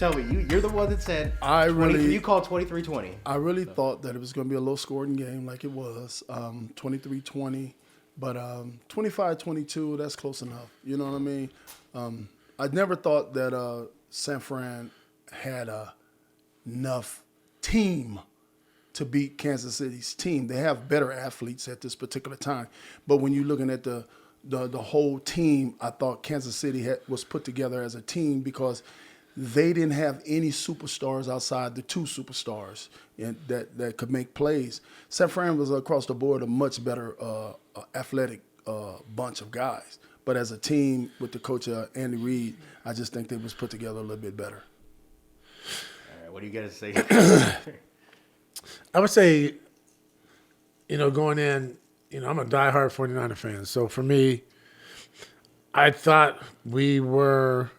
tell me. You're the one that said you called 23-20. I really thought that it was going to be a low-scoring game like it was, 23-20. But 25-22, that's close enough. You know what I mean? I never thought that San Fran had enough team to beat Kansas City's team. They have better athletes at this particular time. But when you're looking at the whole team, I thought Kansas City was put together as a team because they didn't have any superstars outside the two superstars that could make plays. San Fran was across the board a much better athletic bunch of guys. But as a team with the coach Andy Reid, I just think they was put together a little bit better. All right, what do you got to say? I would say, going in, I'm a diehard 49er fan. So for me, I thought we were,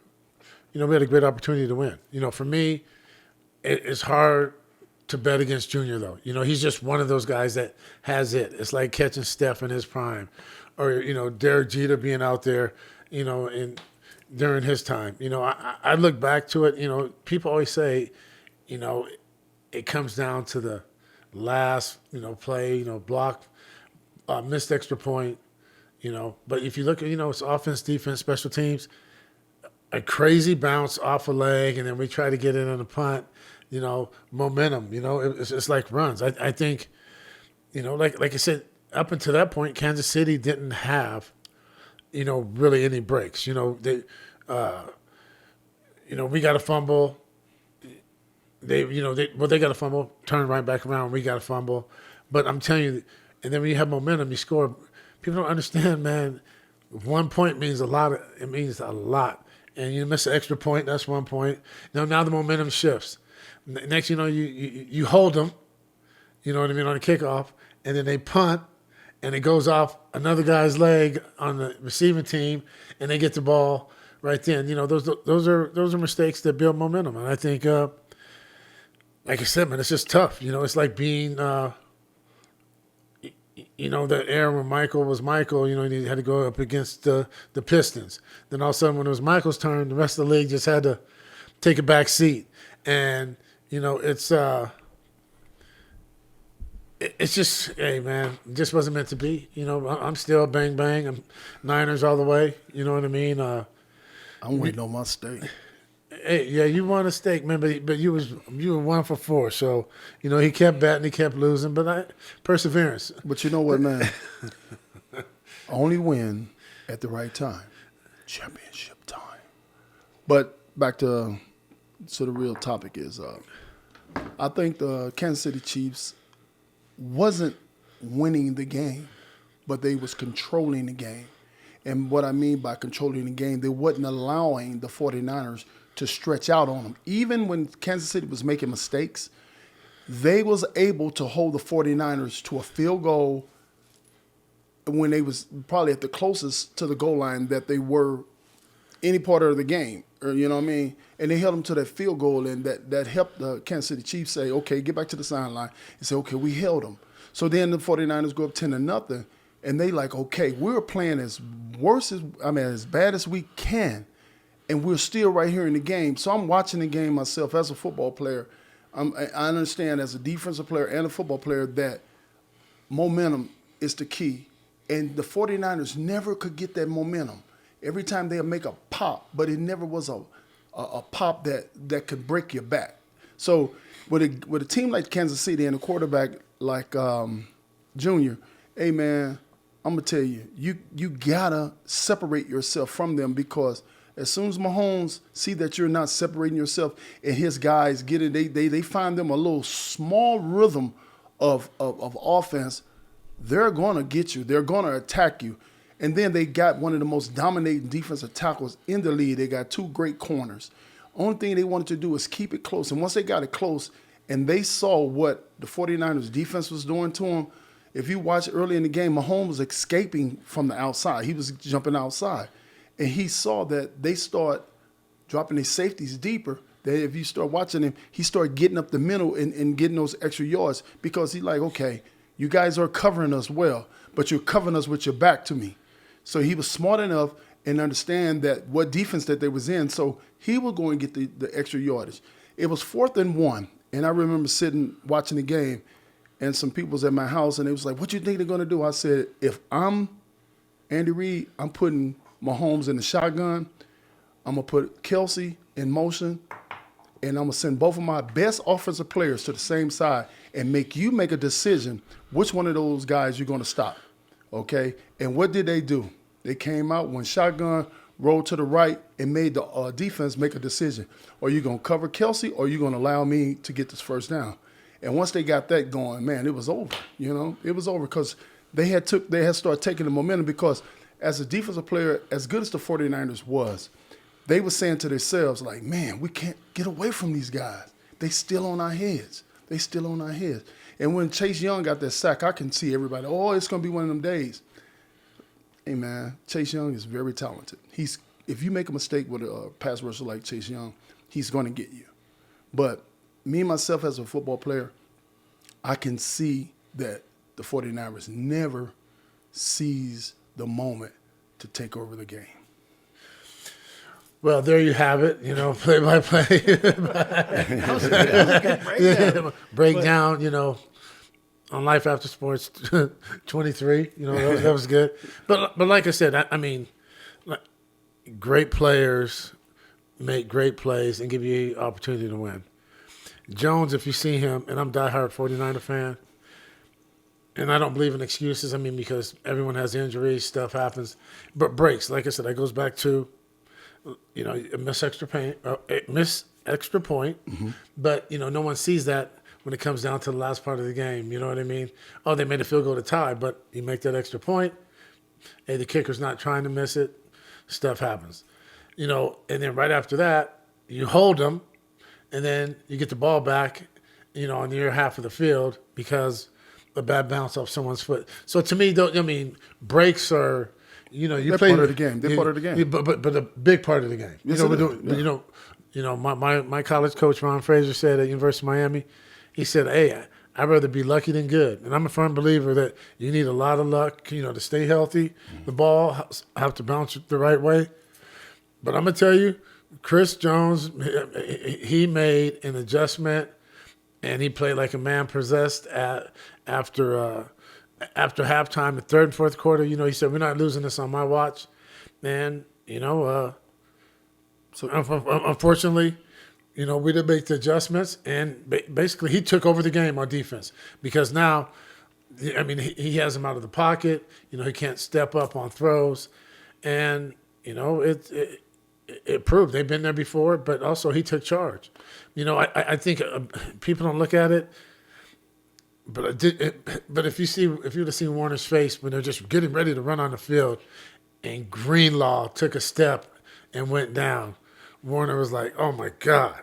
we had a great opportunity to win. For me, it's hard to bet against Junior, though. He's just one of those guys that has it. It's like catching Steph in his prime or, Derek Jeter being out there, during his time. I look back to it, people always say, it comes down to the last, play, block, missed extra point, But if you look at, it's offense, defense, special teams, a crazy bounce off a leg, and then we try to get it on a punt, momentum, it's like runs. I think, like I said, up until that point, Kansas City didn't have, really any breaks. We got a fumble. They got a fumble, turn right back around. We got a fumble, but I'm telling you, and then when you have momentum, you score. People don't understand, man. 1 point means a lot. It means a lot, and you miss an extra point. That's 1 point. Now the momentum shifts. Next, you hold them. You know what I mean, on a kickoff, and then they punt, and it goes off another guy's leg on the receiving team, and they get the ball right then. Those are mistakes that build momentum, and I think. Like I said, man, it's just tough. It's like being, that era when Michael was Michael, and he had to go up against the Pistons. Then all of a sudden, when it was Michael's turn, the rest of the league just had to take a back seat. And, it's just, hey, man, it just wasn't meant to be. I'm still bang, bang. I'm Niners all the way. You know what I mean? I'm waiting on my steak. Hey, yeah, you won a steak, man, but you were 1 for 4. So, he kept batting, he kept losing, but perseverance. But you know what, man? Only win at the right time. Championship time. But back to the real topic is, I think the Kansas City Chiefs wasn't winning the game, but they was controlling the game. And what I mean by controlling the game, they wasn't allowing the 49ers to stretch out on them. Even when Kansas City was making mistakes, they was able to hold the 49ers to a field goal when they was probably at the closest to the goal line that they were any part of the game. Or, you know what I mean? And they held them to that field goal, and that helped the Kansas City Chiefs say, okay, get back to the sideline and say, okay, we held them. So then the 49ers go up 10-0, and they like, okay, we're playing as bad as we can. And we're still right here in the game. So I'm watching the game myself as a football player. I understand as a defensive player and a football player that momentum is the key. And the 49ers never could get that momentum. Every time they'll make a pop, but it never was a pop that could break your back. So with a team like Kansas City and a quarterback like Junior, hey, man, I'm going to tell you, you got to separate yourself from them because – as soon as Mahomes see that you're not separating yourself and his guys get it, they find them a little small rhythm of offense, they're going to get you. They're going to attack you. And then they got one of the most dominating defensive tackles in the league. They got 2 great corners. Only thing they wanted to do is keep it close. And once they got it close and they saw what the 49ers defense was doing to them, if you watch early in the game, Mahomes was escaping from the outside. He was jumping outside. And he saw that they start dropping their safeties deeper. That if you start watching him, he started getting up the middle and getting those extra yards because he's like, okay, you guys are covering us well, but you're covering us with your back to me. So he was smart enough and understand that what defense that they was in. So he was going to get the extra yardage. It was 4th and 1, and I remember sitting watching the game, and some people was at my house, and they was like, "What you think they're going to do?" I said, "If I'm Andy Reid, I'm putting Mahomes in the shotgun. I'm going to put Kelsey in motion, and I'm going to send both of my best offensive players to the same side and make you make a decision which one of those guys you're going to stop." Okay? And what did they do? They came out, went shotgun, rolled to the right, and made the defense make a decision. Are you going to cover Kelsey, or are you going to allow me to get this first down? And once they got that going, man, it was over. You know, it was over because they had started taking the momentum, because as a defensive player, as good as the 49ers was, they were saying to themselves, like, man, we can't get away from these guys. They still on our heads. They still on our heads. And when Chase Young got that sack, I can see everybody, oh, it's going to be one of them days. Hey, man, Chase Young is very talented. If you make a mistake with a pass rusher like Chase Young, he's going to get you. But me, myself, as a football player, I can see that the 49ers never seize the moment to take over the game. Well, there you have it. You know, play-by-play. That was a good breakdown. Breakdown, you know, on Life After Sports 23. You know, that was good. But like I said, I mean, great players make great plays and give you the opportunity to win. Jones, if you see him, and I'm a diehard 49er fan, and I don't believe in excuses. I mean, because everyone has injuries, stuff happens. But breaks, like I said, that goes back to, you know, a miss extra point. Mm-hmm. But, you know, no one sees that when it comes down to the last part of the game. You know what I mean? Oh, they made a field goal to tie, but you make that extra point. Hey, the kicker's not trying to miss it. Stuff happens. You know, and then right after that, you hold them, and then you get the ball back, you know, on your half of the field because a bad bounce off someone's foot. So to me, I mean, breaks are, you know, They're part of the game. They're part of the game. But a big part of the game. Yes, you know, it is. Yeah. you know, my college coach Ron Fraser said at University of Miami, he said, "Hey, I'd rather be lucky than good." And I'm a firm believer that you need a lot of luck, you know, to stay healthy. Mm-hmm. The ball have to bounce the right way. But I'm gonna tell you, Chris Jones, he made an adjustment, and he played like a man possessed after halftime, the third and fourth quarter. You know, he said, "We're not losing this on my watch." And you know, so unfortunately, you know, we did make the adjustments, and basically he took over the game on defense because now, I mean, he has him out of the pocket. You know, he can't step up on throws, and you know, it proved they've been there before, but also he took charge. You know, I think people don't look at it, but but if you'd have seen Warner's face when they're just getting ready to run on the field, and Greenlaw took a step and went down, Warner was like, "Oh my God!"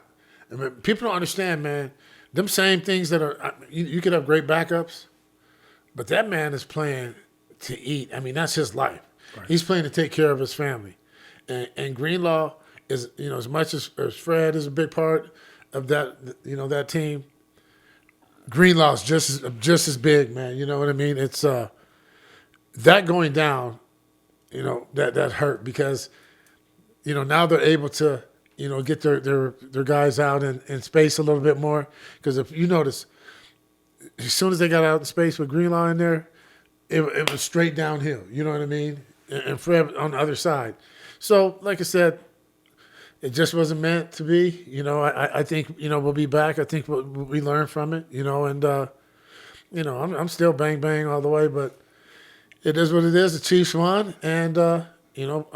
I mean, people don't understand, man. Them same things that are you could have great backups, but that man is playing to eat. I mean, that's his life. Right. He's playing to take care of his family. And Greenlaw is, you know, as much as Fred is a big part of that, you know, that team, Greenlaw's just as big, man. You know what I mean? It's that going down, you know, that hurt because, you know, now they're able to, you know, get their guys out in space a little bit more. Because if you notice, as soon as they got out in space with Greenlaw in there, it was straight downhill. You know what I mean? And Fred on the other side. So, like I said, it just wasn't meant to be. You know, I think, you know, we'll be back. I think we learn from it, you know, and, you know, I'm still bang all the way, but it is what it is. The Chiefs won, and, you know,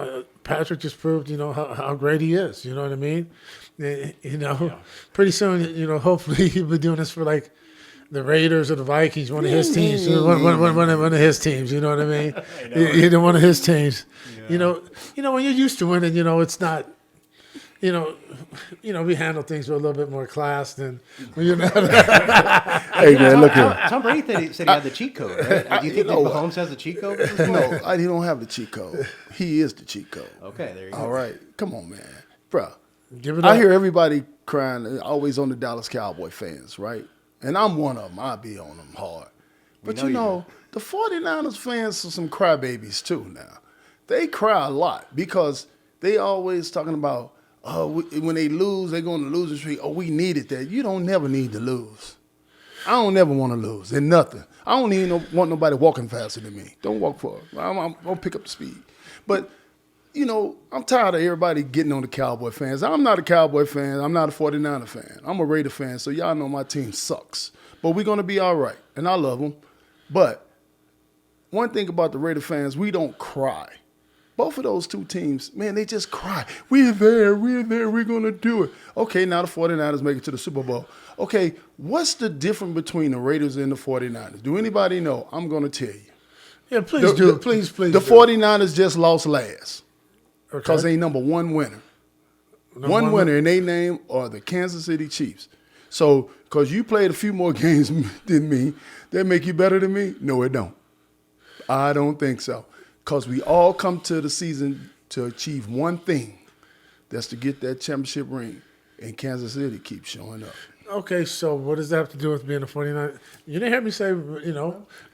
Patrick just proved, you know, how great he is. You know what I mean? You know, pretty soon, you know, hopefully he'll be doing this for, like, the Raiders or the Vikings, one of his teams. One of his teams, you know what I mean? You know, one of his teams. Yeah. You know, when you're used to winning, you know, it's not, you know, we handle things with a little bit more class than when you're not. Hey, man, look here. Tom Brady said he had the cheat code, right? Do you think that Mahomes has the cheat code? No, he don't have the cheat code. He is the cheat code. Okay, there you go. All right. Come on, man. Bro, Give it I up. hear everybody crying, always on the Dallas Cowboy fans, right? And I'm one of them. I be on them hard. But you know, the 49ers fans are some crybabies too now. They cry a lot because they always talking about, when they lose, they're going to lose the streak. Oh, we needed that. You don't never need to lose. I don't never want to lose in nothing. I don't even want nobody walking faster than me. Don't walk for it. I'm going to pick up the speed. But, I'm tired of everybody getting on the Cowboy fans. I'm not a Cowboy fan. I'm not a 49er fan. I'm a Raider fan, so y'all know my team sucks. But we're going to be all right, and I love them. But one thing about the Raider fans, we don't cry. Both of those two teams, man, they just cry. We're there, we're going to do it. Okay, now the 49ers make it to the Super Bowl. Okay, what's the difference between the Raiders and the 49ers? Do anybody know? I'm going to tell you. Yeah, please do. Please The do. 49ers just lost last because Okay. they number one winner. One winner, and they name are the Kansas City Chiefs. So, because you played a few more games than me, that make you better than me? No, it don't. I don't think so. Because we all come to the season to achieve one thing. That's to get that championship ring. And Kansas City keeps showing up. Okay, so what does that have to do with being a 49er? You didn't hear me say,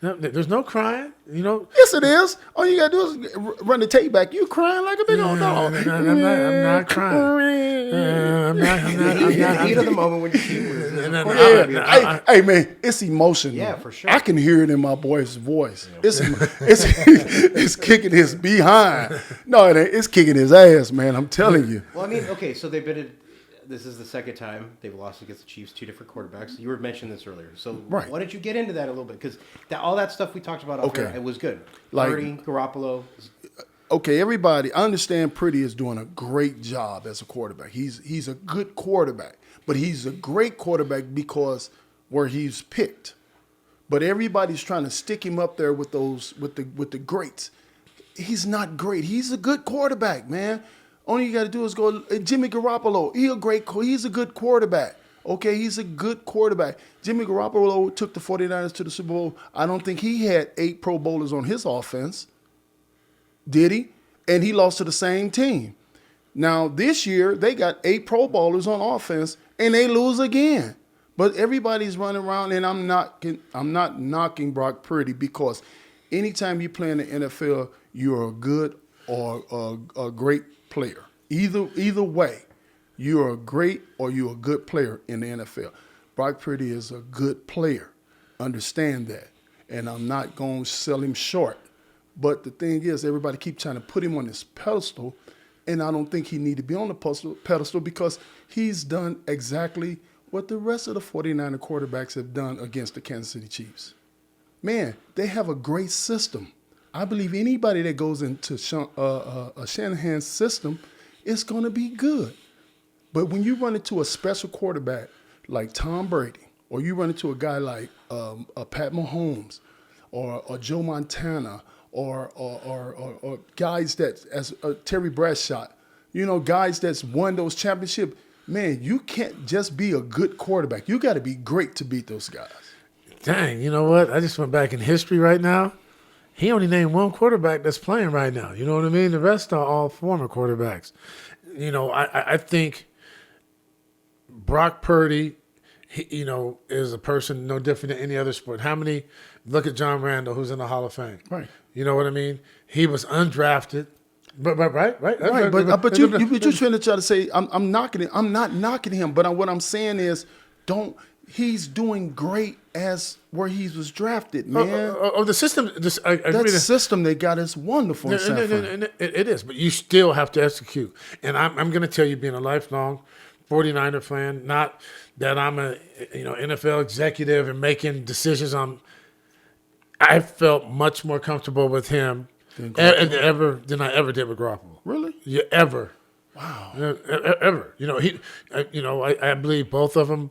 there's no crying, Yes, it is. All you got to do is run the tape back. You crying like a big old dog. I'm not crying. I'm not. The heat of the moment when your team loses. Of course Yeah. you're gonna be Hey, man, it's emotional. Yeah, for sure. I can hear it in my boy's voice. It's kicking his behind. No, it ain't. It's kicking his ass, man. I'm telling you. Well, I mean, okay, so they've been. This is the second time they've lost against the Chiefs, two different quarterbacks. You were mentioning this earlier, so Right. why don't you get into that a little bit? Because all that stuff we talked about, Okay. it was good. Like- Purdy, Garoppolo. Okay, everybody, I understand Purdy is doing a great job as a quarterback. He's a good quarterback, but he's a great quarterback because where he's picked. But everybody's trying to stick him up there with the greats. He's not great. He's a good quarterback, man. Only you got to do is go. Jimmy Garoppolo, he's a good quarterback. Okay, he's a good quarterback. Jimmy Garoppolo took the 49ers to the Super Bowl. I don't think he had 8 Pro Bowlers on his offense. Did he? And he lost to the same team. Now, this year, they got 8 Pro Bowlers on offense, and they lose again. But everybody's running around, and I'm not knocking Brock Purdy because anytime you play in the NFL, you're a good or a great player. Either way, you're a great or you're a good player in the NFL. Brock Purdy is a good player. Understand that. And I'm not going to sell him short. But the thing is, everybody keeps trying to put him on this pedestal, and I don't think he need to be on the pedestal because he's done exactly what the rest of the 49er quarterbacks have done against the Kansas City Chiefs. Man, they have a great system. I believe anybody that goes into a Shanahan system is going to be good. But when you run into a special quarterback like Tom Brady, or you run into a guy like a Pat Mahomes, or Joe Montana, or guys that as Terry Bradshaw, guys that's won those championships, man, you can't just be a good quarterback. You got to be great to beat those guys. Dang, you know what? I just went back in history right now. He only named one quarterback that's playing right now. You know what I mean? The rest are all former quarterbacks. I think Brock Purdy, is a person no different than any other sport. Look at John Randall, who's in the Hall of Fame. Right. You know what I mean? He was undrafted. But right. Right, but you're trying to try to say I'm knocking it. I'm not knocking him, but what I'm saying is, he's doing great as where he was drafted, man. The system. I agree that system they got is wonderful. It is, but you still have to execute. And I'm going to tell you, being a lifelong 49er fan, not that I'm a NFL executive and making decisions on. I felt much more comfortable with him than I ever did with Garoppolo. Really? Yeah, ever. Wow. Ever. I believe both of them.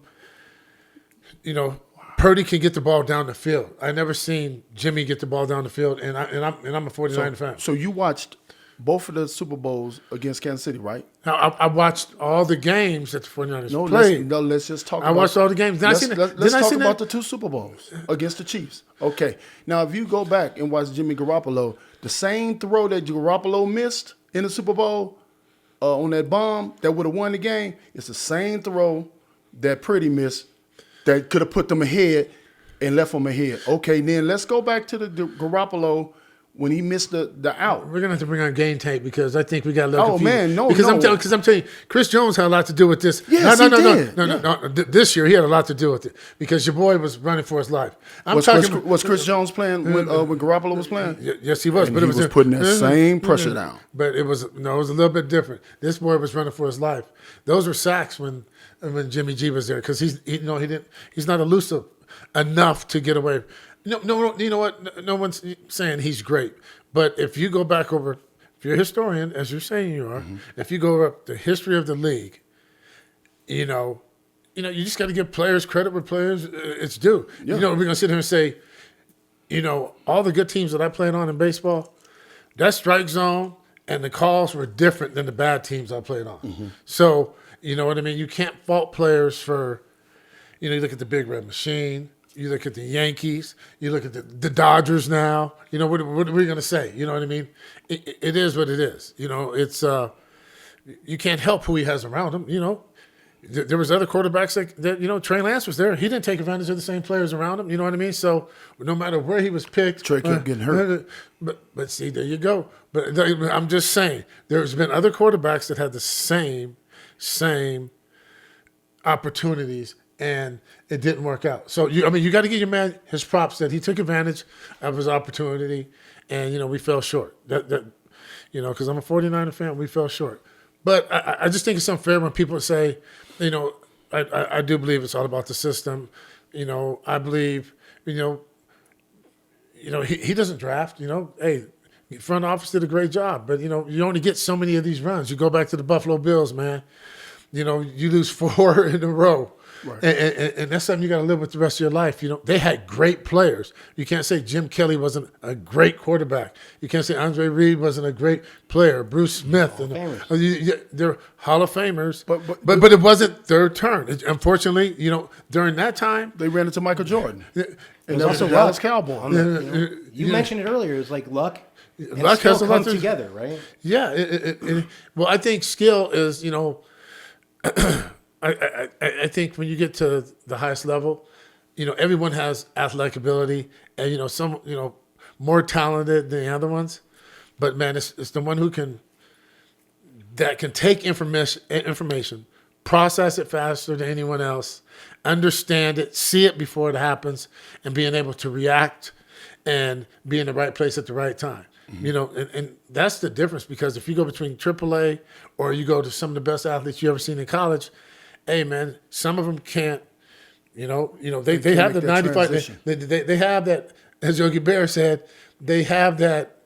Purdy can get the ball down the field. I never seen Jimmy get the ball down the field, and I'm a 49er fan. So you watched both of the Super Bowls against Kansas City, right? Now, I watched all the games that the 49ers played. Let's just talk I watched all the games. Let's talk about the 2 Super Bowls against the Chiefs. Okay. Now, if you go back and watch Jimmy Garoppolo, the same throw that Garoppolo missed in the Super Bowl on that bomb that would have won the game, it's the same throw that Purdy missed that could have put them ahead and left them ahead. Okay, then let's go back to the Garoppolo when he missed the out. We're gonna have to bring on game tape because I think we got a little. Oh, confused. man, no, because no. I'm telling you, Chris Jones had a lot to do with this. Yes, no, he no, did. no, no, no, no. This year he had a lot to do with it because your boy was running for his life. Was Chris Jones playing when Garoppolo was playing? Yes, he was. And but he it was putting that same pressure down. But it was a little bit different. This boy was running for his life. Those were sacks when Jimmy G was there because he's not elusive enough to get away. No, you know what? No one's saying he's great. But if you go back over, if you're a historian, as you're saying you are, if you go over the history of the league, you just got to give players credit where players it's due. Yeah. We're going to sit here and say, all the good teams that I played on in baseball, that strike zone and the calls were different than the bad teams I played on. So, you know what I mean? You can't fault players for, you look at the Big Red Machine. You look at the Yankees. You look at the Dodgers now. What are we going to say? You know what I mean? It is what it is. It's you can't help who he has around him. There was other quarterbacks that Trey Lance was there. He didn't take advantage of the same players around him. You know what I mean? So no matter where he was picked, Trey kept getting hurt. But see, there you go. But I'm just saying, there's been other quarterbacks that had the same opportunities. And it didn't work out. So, you got to give your man his props that he took advantage of his opportunity, and, we fell short. Because I'm a 49er fan, we fell short. But I just think it's unfair when people say, I do believe it's all about the system. I believe, he doesn't draft, hey, front office did a great job. But, you only get so many of these runs. You go back to the Buffalo Bills, man. You lose 4 in a row. Right. And that's something you got to live with the rest of your life. They had great players. You can't say Jim Kelly wasn't a great quarterback. You can't say Andy Reid wasn't a great player. Bruce Smith. They're Hall of Famers. But it wasn't their turn. Unfortunately, during that time. They ran into Michael Jordan. And that was also the Dallas Cowboys. You mentioned it earlier. It was like luck. And luck skill has a lot come together, right? Yeah. Well, I think skill is, I think when you get to the highest level, everyone has athletic ability, and some more talented than the other ones, but man, it's the one who can take information, process it faster than anyone else, understand it, see it before it happens, and being able to react and be in the right place at the right time. And that's the difference, because if you go between AAA or you go to some of the best athletes you ever seen in college. Hey man, some of them can't. They have the 95. They have that, as Yogi Bear said. They have that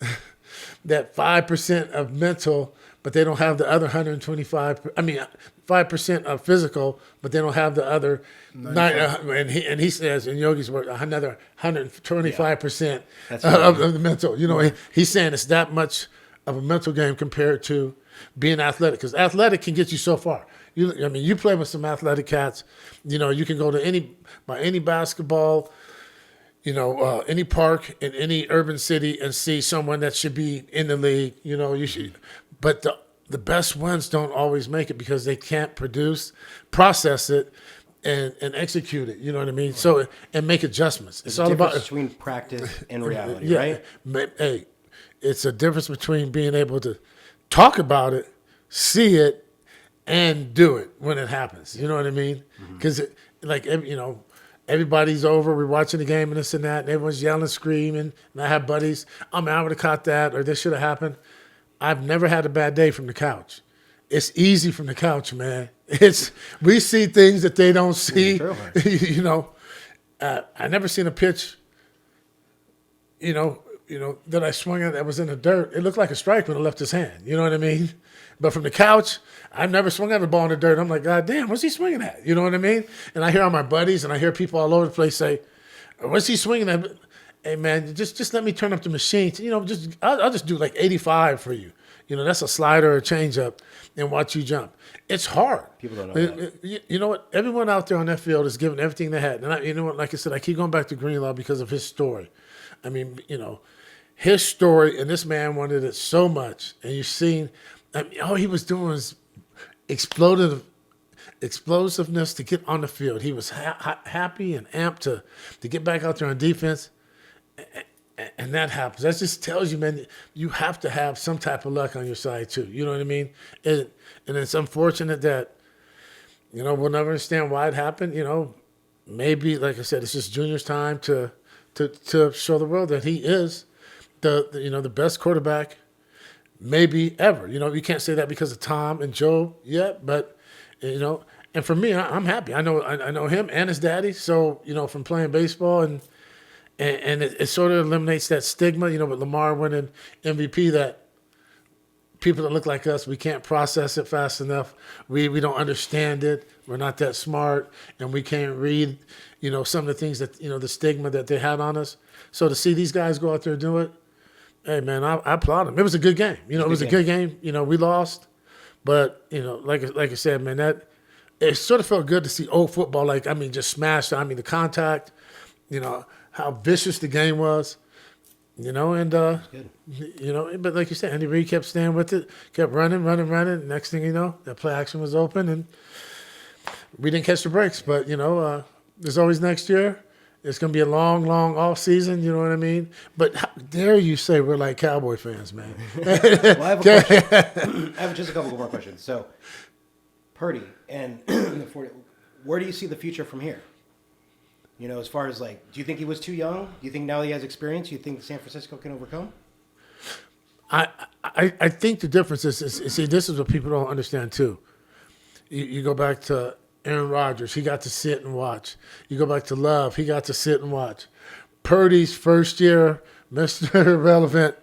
5% of mental, but they don't have the other 125. 5% of physical, but they don't have the other 9. And he says in Yogi's word, another 125% of the mental. He's saying it's that much of a mental game compared to being athletic, because athletic can get you so far. You play with some athletic cats. You can go to any basketball, any park in any urban city and see someone that should be in the league. You should, but the best ones don't always make it because they can't process it, and execute it. You know what I mean? Right. So and make adjustments. It's all about between practice and reality, right? Hey, it's a difference between being able to talk about it, see it, and do it when it happens. You know what I mean? Because everybody's over. We're watching the game and this and that, and everyone's yelling, screaming. And I have buddies. I would have caught that, or this should have happened. I've never had a bad day from the couch. It's easy from the couch, man. We see things that they don't see. I never seen a pitch. That I swung at that was in the dirt. It looked like a strike when it left his hand. You know what I mean? But from the couch, I've never swung at a ball in the dirt. I'm like, God damn, what's he swinging at? You know what I mean? And I hear all my buddies and I hear people all over the place say, what's he swinging at? Hey, man, just let me turn up the machine. I'll just do like 85 for you. That's a slider or a changeup, and watch you jump. It's hard. People don't know that. You know what? Everyone out there on that field is giving everything they had. And like I said, I keep going back to Greenlaw because of his story. His story, and this man wanted it so much. And you've seen, all he was doing was explosiveness to get on the field. He was happy and amped to get back out there on defense. And that happens. That just tells you, man, you have to have some type of luck on your side too. You know what I mean? And it's unfortunate that, we'll never understand why it happened. Maybe, like I said, it's just Junior's time to show the world that he is the best quarterback maybe ever. You can't say that because of Tom and Joe yet, but and for me, I'm happy. I know him and his daddy. So from playing baseball and it sort of eliminates that stigma. With Lamar winning MVP, that people that look like us, we can't process it fast enough. We don't understand it. We're not that smart, and we can't read, some of the things that the stigma that they had on us. So to see these guys go out there and do it, hey man, I applaud them. It was a good game. It was a good game. We lost, but like I said, man, that it sort of felt good to see old football. Just smashed. The contact. How vicious the game was. And but like you said, Andy Reid kept staying with it, kept running. Next thing you know, that play action was open, and we didn't catch the breaks. But there's always next year. It's going to be a long, long off season. You know what I mean? But how dare you say we're like Cowboy fans, man? Well, I have a question. I have just a couple more questions. So, Purdy and the 40, where do you see the future from here? As far as do you think he was too young? Do you think now he has experience? Do you think San Francisco can overcome? I think the difference is see, this is what people don't understand too. You go back to Aaron Rodgers, he got to sit and watch. You go back to Love, he got to sit and watch. Purdy's first year, Mr. Irrelevant,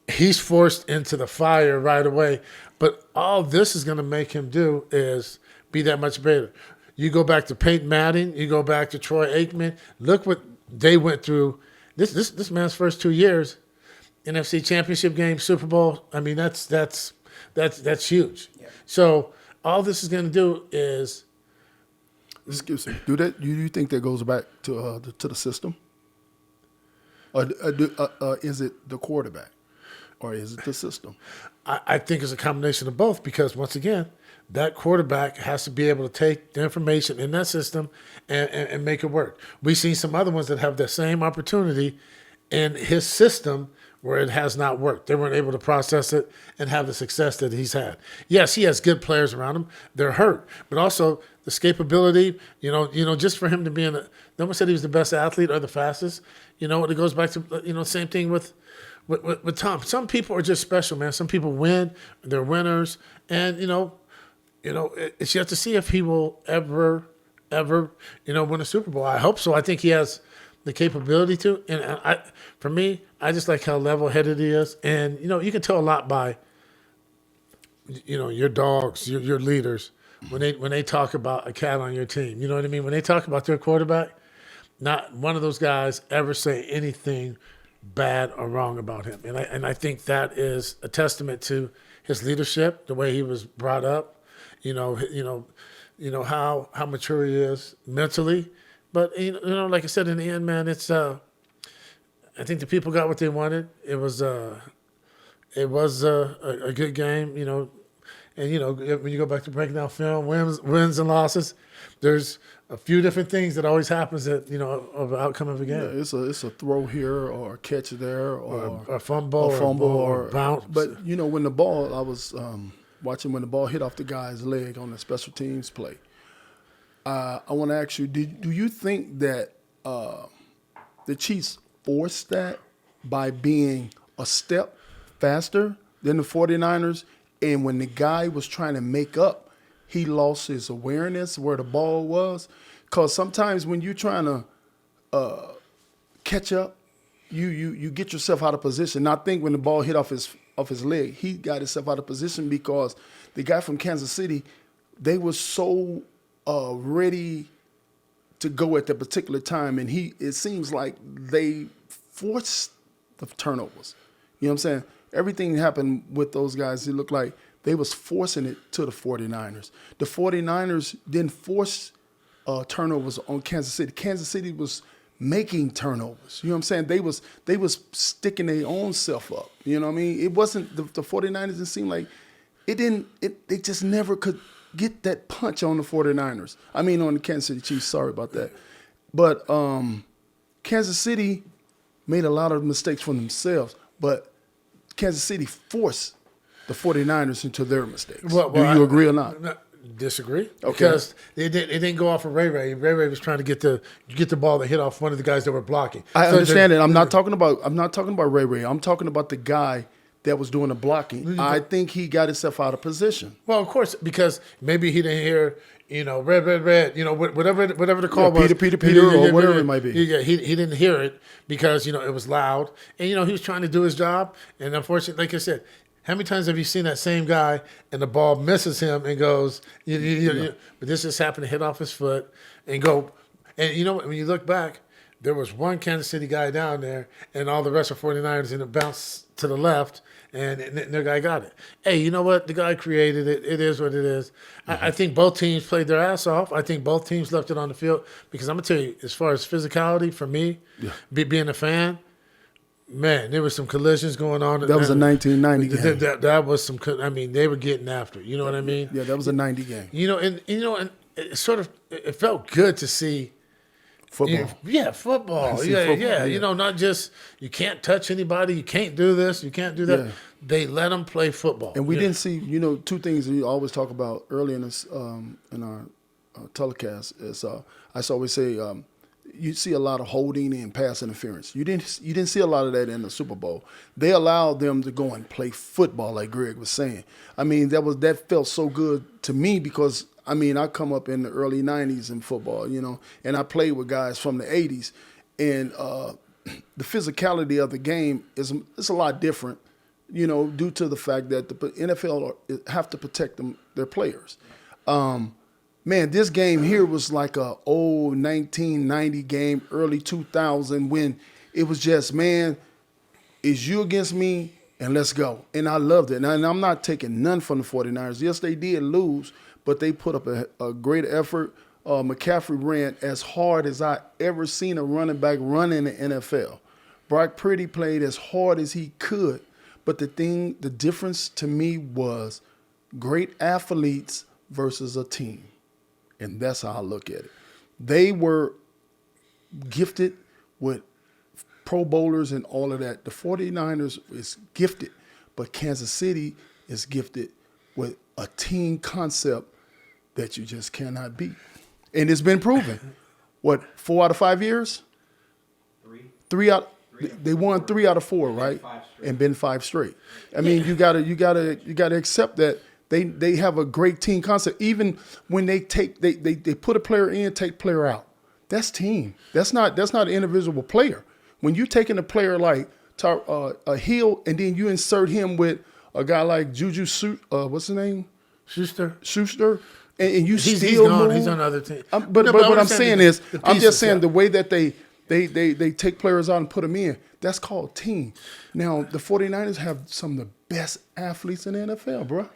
he's forced into the fire right away. But all this is going to make him do is be that much better. You go back to Peyton Manning, you go back to Troy Aikman. Look what they went through. This man's first 2 years, NFC Championship game, Super Bowl. That's huge. Yeah. So all this is going to do is. Excuse me. Do you think that goes back to the system, or is it the quarterback, or is it the system? I think it's a combination of both because once again, that quarterback has to be able to take the information in that system and make it work. We've seen some other ones that have the same opportunity in his system where it has not worked. They weren't able to process it and have the success that he's had. Yes, he has good players around him. They're hurt. But also the escapability, just for him to be no one said he was the best athlete or the fastest. It goes back to, same thing with Tom. Some people are just special, man. Some people win. They're winners. And, it's yet to see if he will ever, win a Super Bowl. I hope so. I think he has the capability to. And for me, I just like how level-headed he is. And, you can tell a lot by, your dogs, your leaders, when they talk about a cat on your team. You know what I mean? When they talk about their quarterback, not one of those guys ever say anything bad or wrong about him. And I think that is a testament to his leadership, the way he was brought up. How mature he is mentally, but like I said, in the end, man, it's I think the people got what they wanted. It was a good game, and when you go back to breaking down film, wins and losses, there's a few different things that always happens of the outcome of a game. Yeah, it's a throw here or a catch there or a fumble or bounce. But when the ball, I was watching when the ball hit off the guy's leg on the special teams play. I want to ask you, do you think that the Chiefs forced that by being a step faster than the 49ers? And when the guy was trying to make up, he lost his awareness where the ball was? Because sometimes when you're trying to catch up, you get yourself out of position. And I think when the ball hit off his leg, he got himself out of position because the guy from Kansas City, they were so ready to go at that particular time, and it seems like they forced the turnovers. You know what I'm saying? Everything happened with those guys. It looked like they was forcing it to the 49ers. The 49ers didn't force turnovers on Kansas City. Kansas City was making turnovers. You know what I'm saying? They was sticking their own self up. You know what I mean? It wasn't the 49ers didn't seem like they just never could get that punch on the 49ers. I mean on the Kansas City Chiefs, sorry about that. But Kansas City made a lot of mistakes for themselves, but Kansas City forced the 49ers into their mistakes. Do you agree or not? Disagree. Okay. Because it didn't go off of Ray Ray. Ray Ray was trying to get the ball that hit off one of the guys that were blocking. I understand it. I'm not talking about Ray Ray. I'm talking about the guy that was doing the blocking. I think he got himself out of position. Well, of course, because maybe he didn't hear, red, whatever the call was. Peter, or whatever it might be. Yeah, he didn't hear it because, it was loud. And, he was trying to do his job. And unfortunately, like I said, how many times have you seen that same guy and the ball misses him and goes, but this just happened to hit off his foot and go. And, when you look back, there was one Kansas City guy down there and all the rest of 49ers and it bounced to the left and the guy got it. Hey, you know what? The guy created it. It is what it is. Mm-hmm. I think both teams played their ass off. I think both teams left it on the field because I'm going to tell you, as far as physicality for me, being a fan, man, there was some collisions going on. That was a 1990 game. That was some. They were getting after it. You know what I mean? Yeah, that was a 90 game. And it sort of it felt good to see football. Football. Football. Not just you can't touch anybody, you can't do this, you can't do that. Yeah. They let them play football. And we didn't see, two things we always talk about early in this in our telecast is I always say. You see a lot of holding and pass interference. You didn't see a lot of that in the Super Bowl. They allowed them to go and play football, like Greg was saying. That felt so good to me because I come up in the early '90s in football, and I played with guys from the '80s, and the physicality of the game is a lot different, due to the fact that the NFL have to protect their players. Man, this game here was like a old 1990 game, early 2000, when it was just, man, it's you against me, and let's go. And I loved it. And I'm not taking none from the 49ers. Yes, they did lose, but they put up a great effort. McCaffrey ran as hard as I ever seen a running back run in the NFL. Brock Purdy played as hard as he could. But the difference to me was great athletes versus a team. And that's how I look at it. They were gifted with Pro Bowlers and all of that. The 49ers is gifted, but Kansas City is gifted with a team concept that you just cannot beat. And it's been proven. 4 out of 5 years? Three out. They won 3 out of 4, right? And been 5 straight. You gotta accept that. They have a great team concept. Even when they put a player in, take player out. That's team. That's not an individual player. When you're taking a player like a Hill and then you insert him with a guy like Juju, what's his name? Schuster. And you he's still gone. move. He's on other team. But what I'm saying is, I'm just saying the way that they take players out and put them in, that's called team. Now, the 49ers have some of the best athletes in the NFL, bro.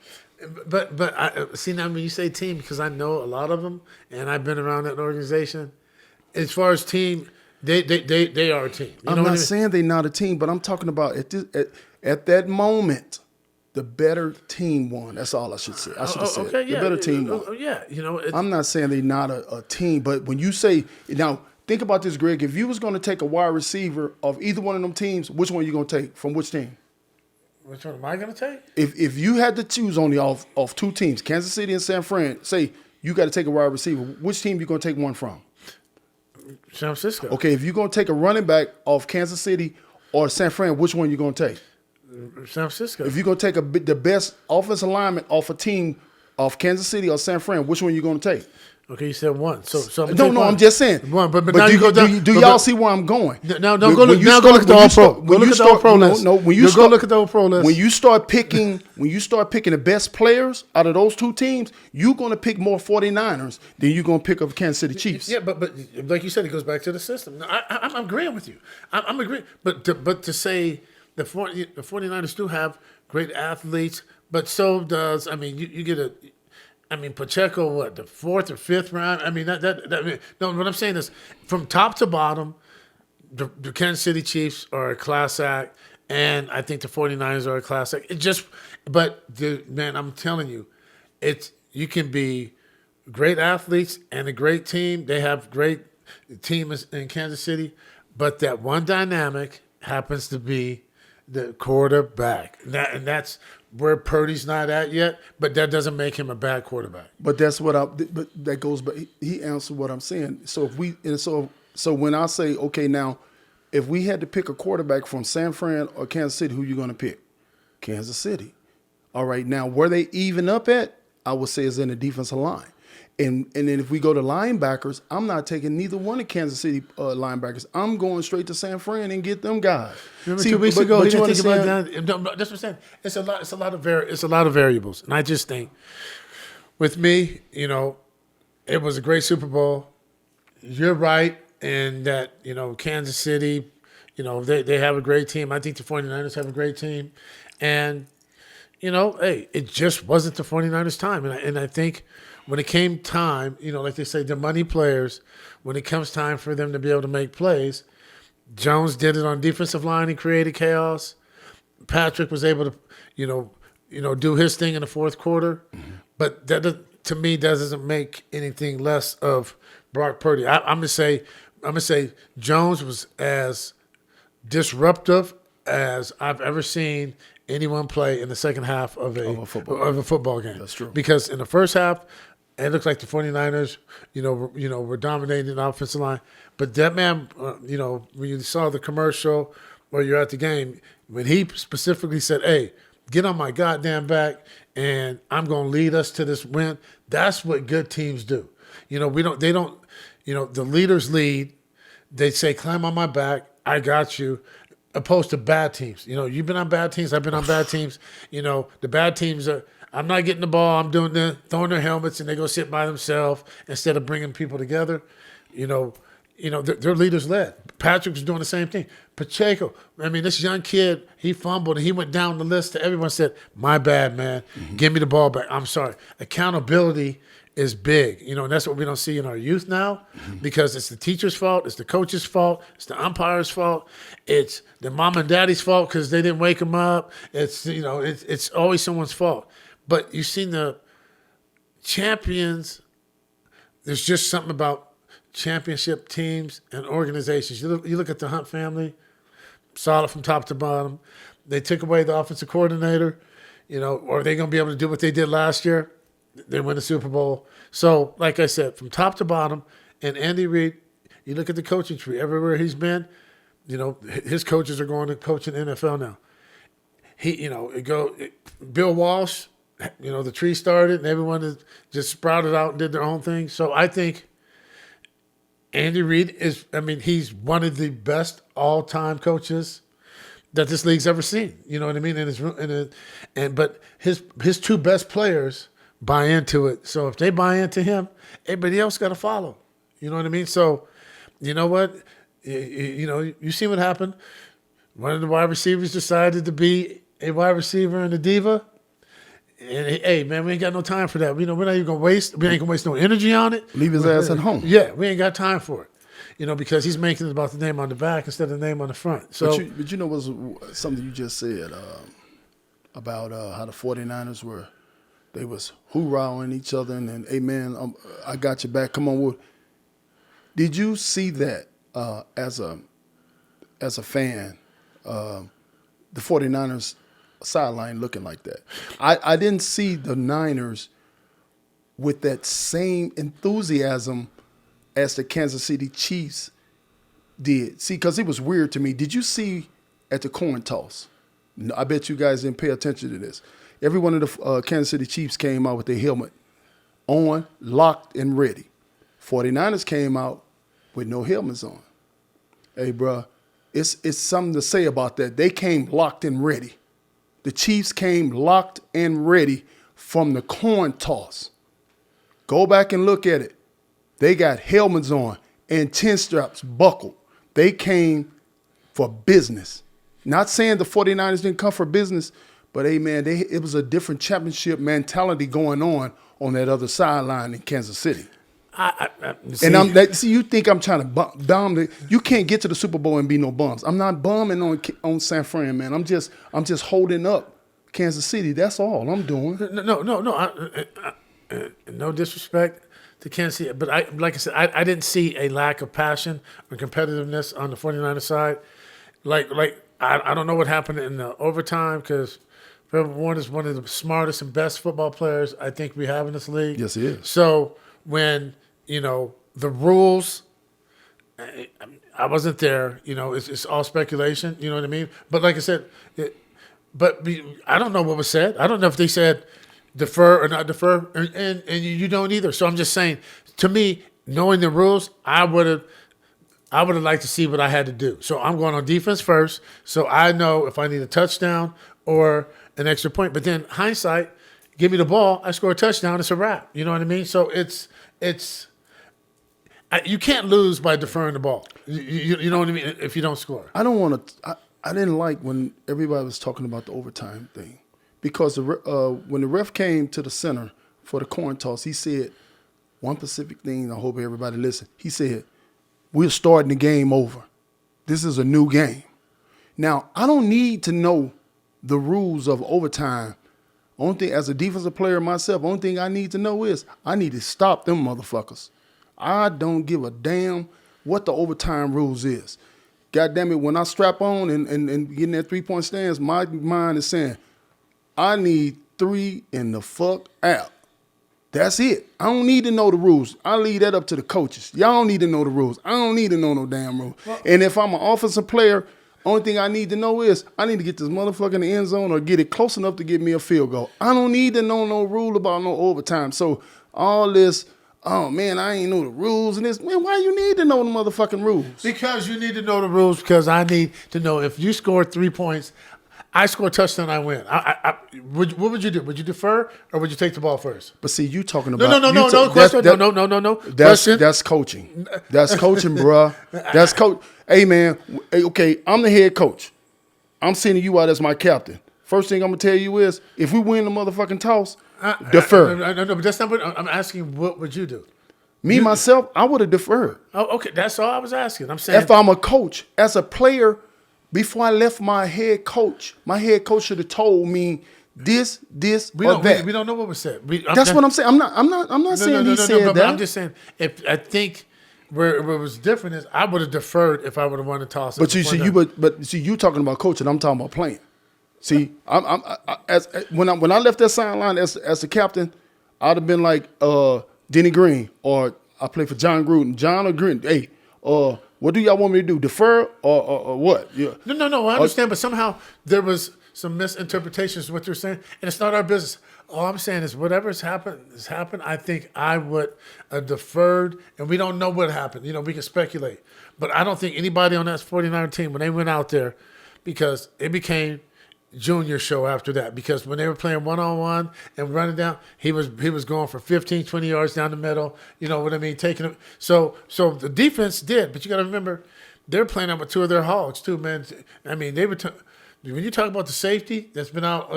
But see now when you say team, because I know a lot of them and I've been around that organization. As far as team, they are a team. I'm not saying they're not a team, but I'm talking about at that moment, the better team won. That's all I should say. I should have said the better team won. I'm not saying they're not a team, but when you say now, think about this, Greg. If you was going to take a wide receiver of either one of them teams, which one are you going to take from which team? Which one am I going to take? If you had to choose only off 2 teams, Kansas City and San Fran, say you got to take a wide receiver, which team you going to take one from? San Francisco. Okay, if you're going to take a running back off Kansas City or San Fran, which one you going to take? San Francisco. If you're going to take the best offensive lineman off a team off Kansas City or San Fran, which one you going to take? Okay, you said one. So I'm just saying. One, but now do y'all see where I'm going? Now go look at the All Pro. Go look at the All Pro list. No, when you go look at the All Pro list. When you start picking the best players out of those 2 teams, you're going to pick more 49ers than you're going to pick up Kansas City Chiefs. Yeah, but like you said, it goes back to the system. I'm agreeing with you. I'm agreeing. But to say the 49ers do have great athletes, but so does you get Pacheco, the 4th or 5th round? No, what I'm saying is from top to bottom, the Kansas City Chiefs are a class act, and I think the 49ers are a class act. I'm telling you, you can be great athletes and a great team. They have great teams in Kansas City, but that one dynamic happens to be the quarterback. And that's where Purdy's not at yet, but that doesn't make him a bad quarterback. But that's what but that goes. But he answered what I'm saying. So if we and so when I say okay, now if we had to pick a quarterback from San Fran or Kansas City, who you going to pick? Kansas City. All right. Now where they even up at, I would say is in the defensive line. And then if we go to linebackers, I'm not taking neither one of Kansas City linebackers. I'm going straight to San Fran and get them guys. Remember 2 weeks ago, he didn't think about that. That's what I'm saying. It's a lot of variables, and I just think, with me, it was a great Super Bowl. You're right in that Kansas City, they have a great team. I think the 49ers have a great team, and hey, it just wasn't the 49ers' time, and I think. When it came time, like they say, the money players, when it comes time for them to be able to make plays, Jones did it on defensive line and created chaos. Patrick was able to, do his thing in the fourth quarter. Mm-hmm. But that, to me, doesn't make anything less of Brock Purdy. I'm gonna say Jones was as disruptive as I've ever seen anyone play in the second half of a football game. That's true. Because in the first half, it looked like the 49ers, were dominating the offensive line. But that man, when you saw the commercial or you're at the game, when he specifically said, hey, get on my goddamn back and I'm going to lead us to this win, that's what good teams do. The leaders lead. They say, climb on my back, I got you. Opposed to bad teams. You've been on bad teams, I've been on bad teams. The bad teams are, I'm not getting the ball, I'm throwing their helmets and they go sit by themselves instead of bringing people together. Their leaders led. Patrick was doing the same thing. Pacheco, this young kid, he fumbled and he went down the list to everyone said, my bad, man. Mm-hmm. Give me the ball back. I'm sorry. Accountability is big, and that's what we don't see in our youth now because it's the teacher's fault, it's the coach's fault, it's the umpire's fault, it's the mom and daddy's fault because they didn't wake them up. It's always someone's fault. But you've seen the champions. There's just something about championship teams and organizations. You look at the Hunt family, solid from top to bottom. They took away the offensive coordinator, or are they going to be able to do what they did last year? They win the Super Bowl. So, like I said, from top to bottom, and Andy Reid, you look at the coaching tree. Everywhere he's been, his coaches are going to coach in the NFL now. Bill Walsh, the tree started, and everyone just sprouted out and did their own thing. So I think Andy Reid he's one of the best all-time coaches that this league's ever seen. You know what I mean? But his two best players buy into it. So if they buy into him, everybody else got to follow. You know what I mean? So, you know what? You see what happened? One of the wide receivers decided to be a wide receiver and a diva. And hey, man, we ain't got no time for that. We're not even gonna waste. We ain't gonna waste no energy on it. Leave his ass at home. Yeah, we ain't got time for it. Because he's making it about the name on the back instead of the name on the front. So, but was something you just said about how the 49ers were. They was hoorahing each other and then, hey, man, I got your back. Come on, Wood. Did you see that as a fan, the 49ers sideline looking like that? I didn't see the Niners with that same enthusiasm as the Kansas City Chiefs did. See, because it was weird to me. Did you see at the coin toss? No, I bet you guys didn't pay attention to this. Every one of the Kansas City Chiefs came out with their helmet on, locked, and ready. 49ers came out with no helmets on. Hey, bro, it's something to say about that. They came locked and ready. The Chiefs came locked and ready from the coin toss. Go back and look at it. They got helmets on and 10 straps buckled. They came for business. Not saying the 49ers didn't come for business, but, hey, man, it was a different championship mentality going on that other sideline in Kansas City. You think I'm trying to bomb you can't get to the Super Bowl and be no bums. I'm not bumming on San Fran, man. I'm just holding up Kansas City. That's all I'm doing. No. No disrespect to Kansas City. But like I said, I didn't see a lack of passion or competitiveness on the 49ers side. I don't know what happened in the overtime because Trevor Warner is one of the smartest and best football players I think we have in this league. Yes, he is. So when, the rules, I wasn't there, it's all speculation, you know what I mean? But like I said, I don't know what was said. I don't know if they said defer or not defer, and you don't either. So I'm just saying, to me, knowing the rules, I would have liked to see what I had to do. So I'm going on defense first, so I know if I need a touchdown or an extra point. But then hindsight, give me the ball, I score a touchdown, it's a wrap. You know what I mean? So you can't lose by deferring the ball. You know what I mean? If you don't score. I don't want to. I didn't like when everybody was talking about the overtime thing because when the ref came to the center for the coin toss, he said one specific thing. I hope everybody listen. He said, "We're starting the game over. This is a new game." Now I don't need to know the rules of overtime. Only thing, as a defensive player myself, only thing I need to know is I need to stop them motherfuckers. I don't give a damn what the overtime rules is. God damn it, when I strap on and get in that 3-point stance, my mind is saying, I need 3 in the fuck out. That's it. I don't need to know the rules. I leave that up to the coaches. Y'all don't need to know the rules. I don't need to know no damn rules. And if I'm an offensive player, only thing I need to know is I need to get this motherfucker in the end zone or get it close enough to get me a field goal. I don't need to know no rule about no overtime. So all this, oh man, I ain't know the rules and this. Man, why you need to know the motherfucking rules? Because you need to know the rules because I need to know if you score 3 points, I score a touchdown, I win. What would you do? Would you defer or would you take the ball first? But see, you talking about no. That's coaching. That's coaching, bruh. That's coach. Hey man, okay, I'm the head coach. I'm sending you out as my captain. First thing I'm gonna tell you is, if we win the motherfucking toss, defer. No, but that's not what I'm asking. What would you do? Myself, I would have deferred. Oh, okay, that's all I was asking. I'm saying If I'm a coach, as a player, before I left my head coach should have told me this, or that. We don't know what was said. That's what I'm saying. I'm not saying he said that. I'm just saying if I think where it was different is I would have deferred if I would have won the toss. But you talking about coaching. I'm talking about playing. See, when I left that sideline as the captain, I'd have been like Denny Green, or I play for John Gruden. John or Green, hey, what do y'all want me to do? Defer or what? Yeah. No. I understand, but somehow there was some misinterpretations of what you're saying, and it's not our business. All I'm saying is whatever has happened. I think I would have deferred, and we don't know what happened. We can speculate, but I don't think anybody on that 49er team when they went out there, because it became Junior show after that, because when they were playing one-on-one and running down, he was going for 15, 20 yards down the middle. You know what I mean? Taking them. So the defense did, but you got to remember they're playing out with 2 of their hogs too, man. I mean, they were. When you talk about the safety that's been out,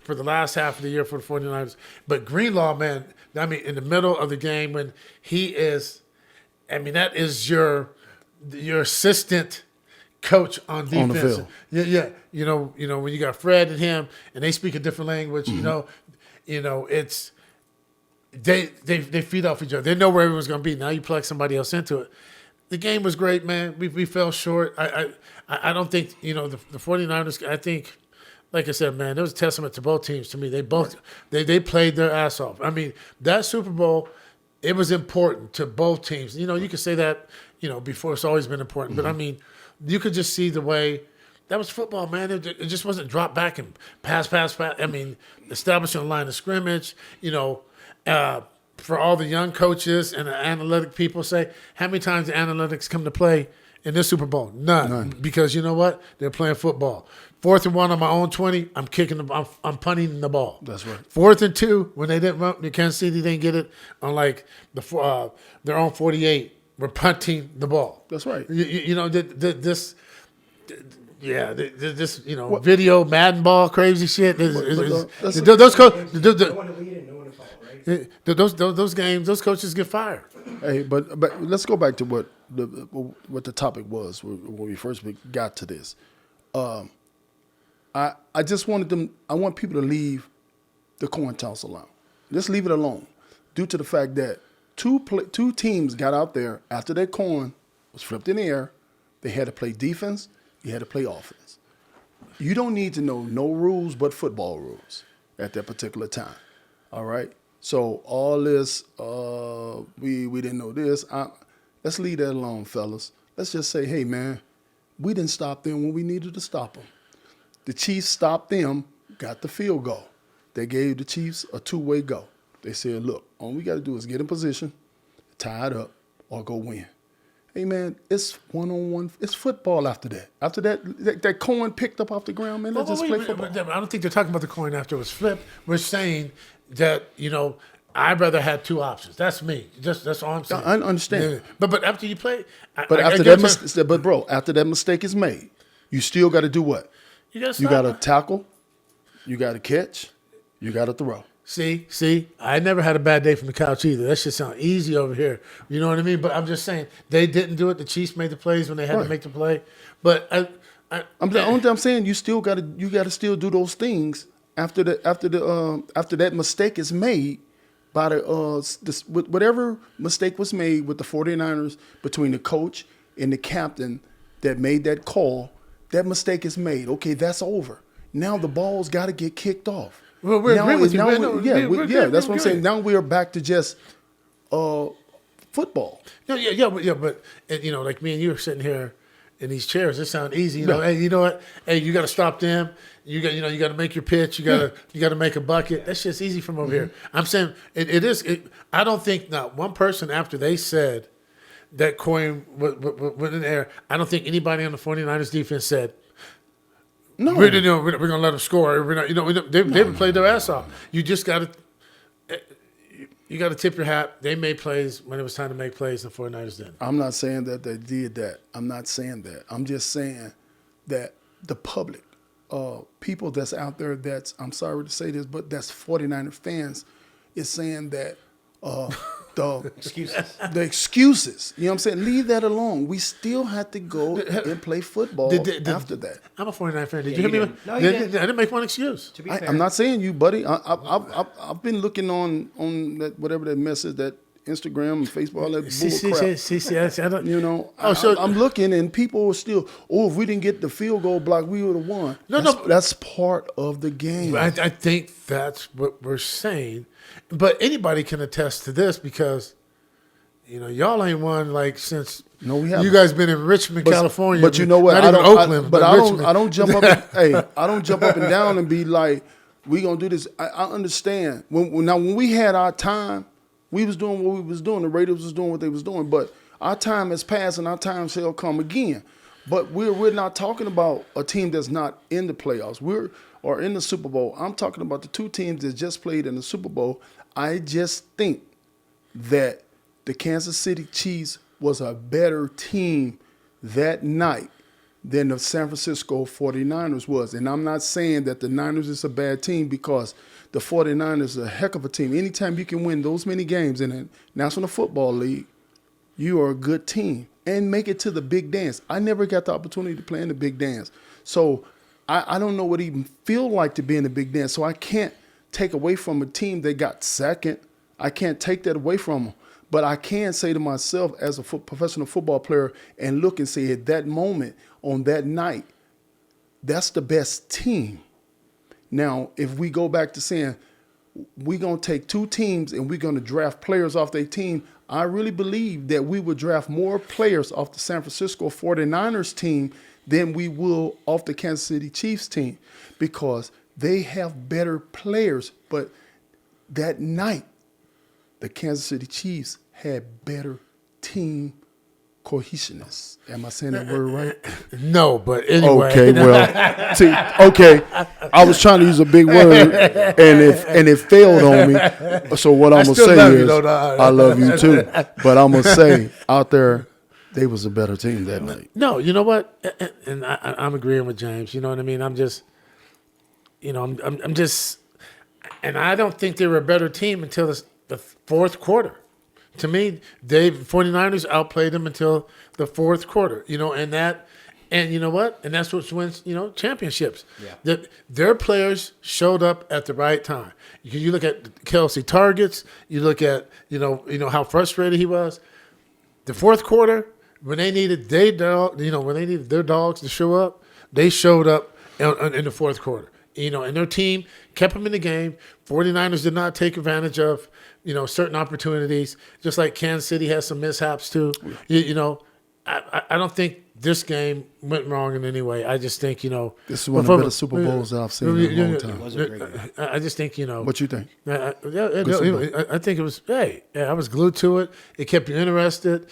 for the last half of the year for the 49ers, but Greenlaw, man, I mean, in the middle of the game when he is, I mean, that is your assistant coach on defense. On the field. Yeah. When you got Fred and him and they speak a different language, it's they feed off each other. They know where everyone's gonna be. Now you plug somebody else into it. The game was great, man. We fell short. I don't think, the 49ers, I think, like I said, man, it was a testament to both teams to me. They both they played their ass off. I mean, that Super Bowl, it was important to both teams. You could say that, before, it's always been important. But I mean, you could just see the way that was football, man. It just wasn't drop back and pass. I mean, establishing a line of scrimmage, for all the young coaches and the analytic people say, how many times the analytics come to play in this Super Bowl? None. Because you know what? They're playing football. 4th and 1 on my own 20, I'm punting the ball. That's right. 4th and 2, when they didn't run, Kansas City didn't get it on like their own 48. We're punting the ball. That's right. This video Madden ball crazy shit. Those games, those coaches get fired. Hey, but let's go back to what the topic was when we first got to this. I just wanted I want people to leave the coin toss alone. Just leave it alone, due to the fact that two teams got out there after that coin was flipped in the air. They had to play defense. You had to play offense. You don't need to know no rules but football rules at that particular time. All right? So all this, we didn't know this. Let's leave that alone, fellas. Let's just say, hey, man, we didn't stop them when we needed to stop them. The Chiefs stopped them, got the field goal. They gave the Chiefs a two-way go. They said, look, all we got to do is get in position, tie it up, or go win. Hey, man, it's one-on-one. It's football after that. After that coin picked up off the ground, man, let's just play football. I don't think they're talking about the coin after it was flipped. We're saying that, I'd rather have two options. That's me. That's all I'm saying. I understand. Yeah. But after you play, after that mistake is made, you still got to do what? You got to tackle, you got to catch, you got to throw. See, I never had a bad day from the couch either. That shit sound easy over here. You know what I mean? But I'm just saying they didn't do it. The Chiefs made the plays when they had to make the play. But I'm saying you still got to still do those things after that mistake is made by whatever mistake was made with the 49ers between the coach and the captain that made that call. That mistake is made. Okay, that's over. Now the ball's got to get kicked off. Well, we're agreeing with you. That's what I'm saying. Now we are back to just football. But like me and you are sitting here in these chairs. It sounds easy, Hey, you know what? Hey, you got to stop them. You got to make your pitch. You got to make a bucket. That's just easy from over here. I'm saying it is. I don't think not one person after they said that coin went in the air. I don't think anybody on the 49ers defense said, no, we're going to let them score. They've played their ass off. You just got to tip your hat. They made plays when it was time to make plays, and the 49ers didn't. I'm not saying that they did that. I'm not saying that. I'm just saying that the public, people that's out there I'm sorry to say this, but that's 49er fans, is saying that the excuses. You know what I'm saying? Leave that alone. We still have to go and play football after that. I'm a 49 fan. Did you hear me? No, you didn't. I didn't make one excuse. To be fair. I'm not saying you, buddy. I've been looking on that whatever that mess is, that Instagram and Facebook, all that bull crap. I'm looking and people are still, if we didn't get the field goal block, we would have won. That's part of the game. I think that's what we're saying. But anybody can attest to this because, y'all ain't won since you guys been in Richmond, California. But you know what? Not even Oakland. I don't jump up. I don't jump up and down and be like, we gonna do this. I understand. When we had our time, we was doing what we was doing. The Raiders was doing what they was doing. But our time has passed and our time shall come again. But we're not talking about a team that's not in the playoffs. Or in the Super Bowl. I'm talking about the two teams that just played in the Super Bowl. I just think that the Kansas City Chiefs was a better team that night than the San Francisco 49ers was. And I'm not saying that the Niners is a bad team because the 49ers are a heck of a team. Anytime you can win those many games in the National Football League, you are a good team. And make it to the big dance. I never got the opportunity to play in the big dance. So I don't know what it even feel like to be in the big dance. So I can't take away from a team that got second. I can't take that away from them. But I can say to myself as a professional football player and look and say at that moment on that night, that's the best team. Now, if we go back to saying we're going to take two teams and we're going to draft players off their team, I really believe that we would draft more players off the San Francisco 49ers team than we will off the Kansas City Chiefs team because they have better players. But that night, the Kansas City Chiefs had better team cohesionness. Am I saying that word right? No, but anyway. Okay, well, see, I was trying to use a big word, and it failed on me. So what I'm going to say is I love you too. But I'm going to say out there, they was a better team that night. No, you know what? And I'm agreeing with James. You know what I mean? I'm just, I'm just, and I don't think they were a better team until the fourth quarter. To me, 49ers outplayed them until the fourth quarter. And And you know what? And that's what wins, championships. Yeah. Their players showed up at the right time. You look at Kelsey targets. You look at, how frustrated he was. The fourth quarter, when they needed when they needed their dogs to show up, they showed up in the fourth quarter. And their team kept them in the game. 49ers did not take advantage of, certain opportunities, just like Kansas City has some mishaps too. I don't think this game went wrong in any way. I just think, this is one of the better Super Bowls I've seen in a long time. It was a great game. I just think, What you think? I think it was, I was glued to it. It kept you interested.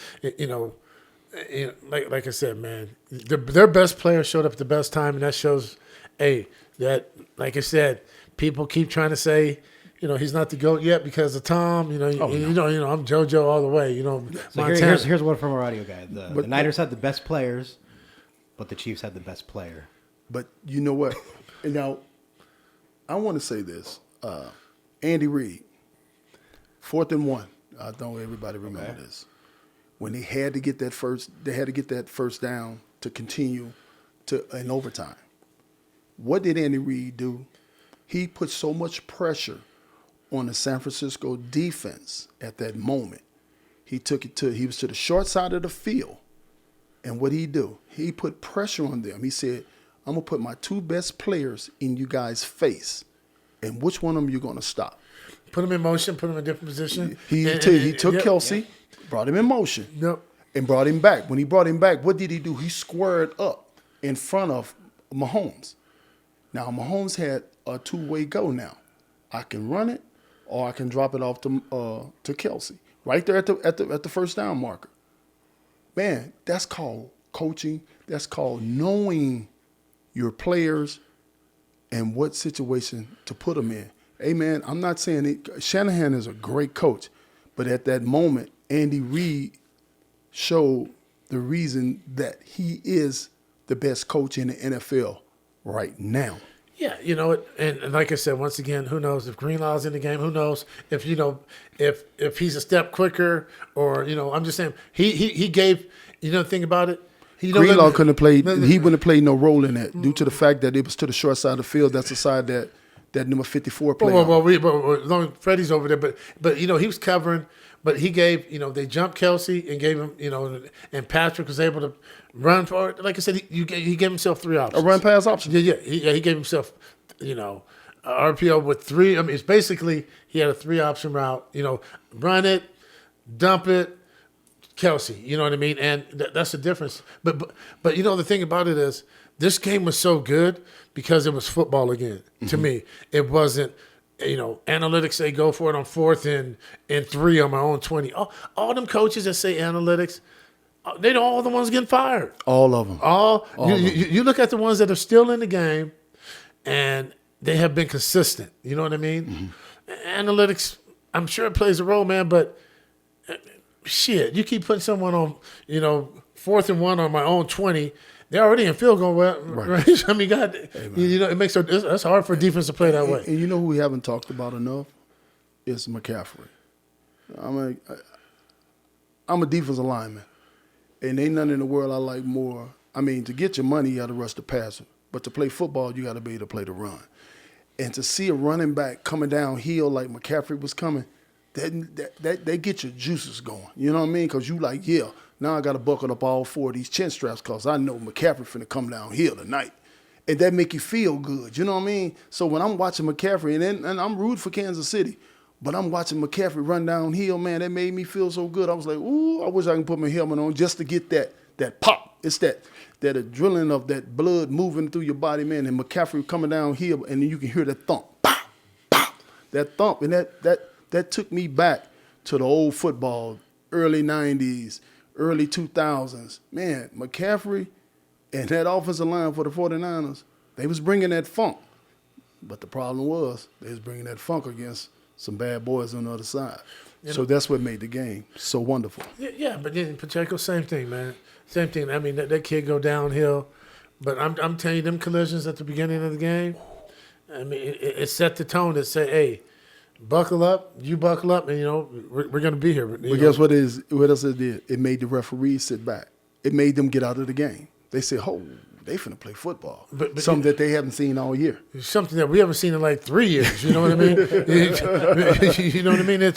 Like I said, man, their best player showed up at the best time, and that shows, that, like I said, people keep trying to say, he's not the GOAT yet because of Tom. I'm JoJo all the way. So here's one from our audio guy. The Niners had the best players, but the Chiefs had the best player. But you know what? And now, I want to say this. Andy Reid, 4th and 1. I know everybody remember this. When they had to get that first down to continue in overtime. What did Andy Reid do? He put so much pressure on the San Francisco defense at that moment. He was to the short side of the field. And what did he do? He put pressure on them. He said, I'm going to put my 2 best players in you guys' face. And which one of them you going to stop? Put them in motion, put them in a different position. He took Kelsey, brought him in motion, and brought him back. When he brought him back, what did he do? He squared up in front of Mahomes. Now, Mahomes had a 2-way go now. I can run it, or I can drop it off to Kelsey right there at the first down marker. Man, that's called coaching. That's called knowing your players and what situation to put them in. Hey, man, I'm not saying it. Shanahan is a great coach, but at that moment, Andy Reid showed the reason that he is the best coach in the NFL right now. Yeah, and like I said, once again, who knows if Greenlaw's in the game? Who knows if if he's a step quicker, or I'm just saying he gave the thing about it. Greenlaw couldn't have played. He wouldn't have played no role in that due to the fact that it was to the short side of the field. That's the side that number 54 played. Well, Freddie's over there, but he was covering. But he gave, they jumped Kelsey and gave him, and Patrick was able to run for it. Like I said, he gave himself 3 options. A run pass option. Yeah. He gave himself, RPO with 3. I mean, it's basically he had a 3-option route. Run it, dump it, Kelsey. You know what I mean? And that's the difference. But the thing about it is this game was so good because it was football again. To me, it wasn't. Analytics say go for it on 4th and 3 on my own 20. All them coaches that say analytics, they're all the ones getting fired. All of them. You look at the ones that are still in the game, and they have been consistent. You know what I mean? Analytics, I'm sure it plays a role, man, but shit, you keep putting someone on, 4th and 1 on my own 20. They're already in field goal, right? I mean, God, it makes that's hard for a defense to play that way. And you know who we haven't talked about enough? Is McCaffrey. I'm a defensive lineman, and ain't nothing in the world I like more. I mean, to get your money, you got to rush the passer, but to play football, you got to be able to play the run. And to see a running back coming downhill like McCaffrey was coming, that get your juices going. You know what I mean? Because you like, now I got to buckle up all 4 of these chin straps because I know McCaffrey finna come downhill tonight. And that make you feel good. You know what I mean? So when I'm watching McCaffrey, and I'm rooting for Kansas City, but I'm watching McCaffrey run downhill, man, that made me feel so good. I was like, ooh, I wish I can put my helmet on just to get that pop. It's that adrenaline of that blood moving through your body, man, and McCaffrey coming downhill, and then you can hear that thump, pop, pop, that thump. And that took me back to the old football, early 90s, early 2000s. Man, McCaffrey and that offensive line for the 49ers, they was bringing that funk. But the problem was they was bringing that funk against some bad boys on the other side. So that's what made the game so wonderful. Yeah, but then Pacheco, same thing, man. Same thing. I mean, that kid go downhill. But I'm telling you, them collisions at the beginning of the game, I mean, it set the tone that say, hey, buckle up, you buckle up, and, we're going to be here. But guess what else it did? It made the referees sit back. It made them get out of the game. they say, "Oh, they finna play football." But Something that they haven't seen all year. Something that we haven't seen in like 3 years. You know what I mean? You know what I mean?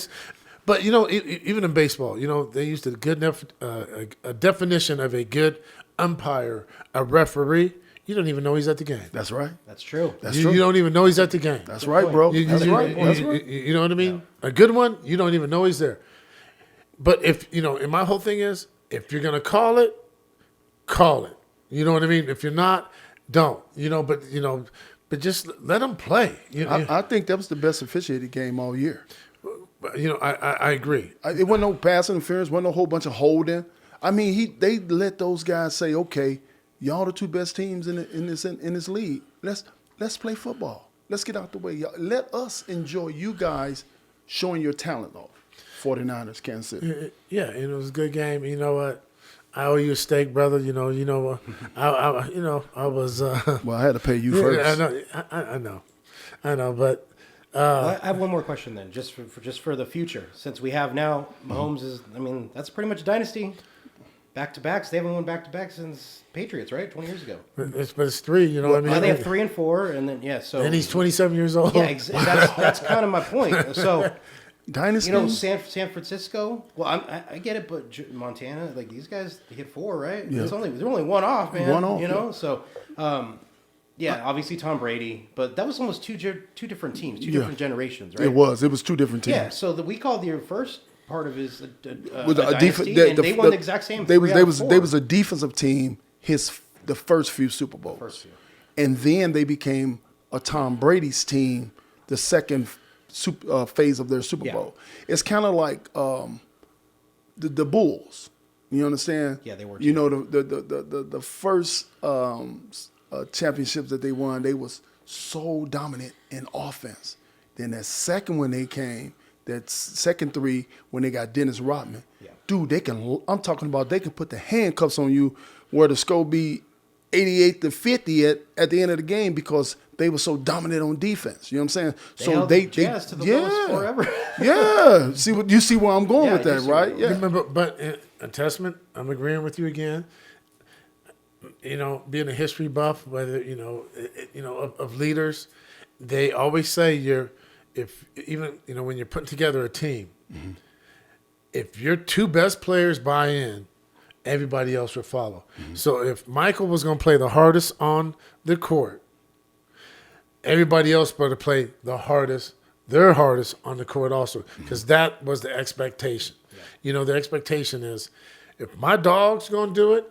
But even in baseball, they used a definition of a good umpire, a referee. You don't even know he's at the game. That's right. That's true. That's true. You don't even know he's at the game. That's right, bro. That's right. That's right. You know what I mean? A good one, you don't even know he's there. But and my whole thing is, if you're gonna call it, call it. You know what I mean? If you're not, don't. But just let them play. I think that was the best officiated game all year. I agree. It wasn't no pass interference. Wasn't no whole bunch of holding. I mean, they let those guys say, "Okay, y'all the two best teams in this league. Let's play football. Let's get out the way. Y'all, let us enjoy you guys showing your talent off." 49ers, Kansas City. Yeah, it was a good game. You know what? I owe you a steak, brother. I was. Well, I had to pay you first. I know, but. Well, I have one more question then, just for the future. Since we have now Mahomes is, that's pretty much a dynasty. Back-to-backs. They haven't won back-to-backs since Patriots, right? 20 years ago. But it's 3, what I mean? They have 3 and 4, and then, so. And he's 27 years old. Yeah, that's kind of my point. So, dynasty? San Francisco, well, I get it, but Montana, like, these guys hit 4, right? Yeah. They're only one off, man. One off, So, obviously Tom Brady, but that was almost two different teams, different generations, right? It was 2 different teams. Yeah, so we called the first part of his With a dynasty, and they won the exact same. They was a defensive team. The first few Super Bowls, and then they became a Tom Brady's team. The second phase of their Super Bowl. It's kind of like the Bulls. You understand? Yeah, they were. The first championships that they won, they was so dominant in offense. Then that second one they came. That second 3 when they got Dennis Rodman, dude, I'm talking about they can put the handcuffs on you where the score be 88-50 at the end of the game because they were so dominant on defense. You know what I'm saying? They to the lowest forever. Yeah. See where I'm going with that, right? Yeah. Remember, but a testament, I'm agreeing with you again. Being a history buff, whether of leaders, they always say when you're putting together a team, if your 2 best players buy in, everybody else will follow. So if Michael was going to play the hardest on the court, everybody else better play their hardest on the court also, because that was the expectation. The expectation is, if my dog's going to do it,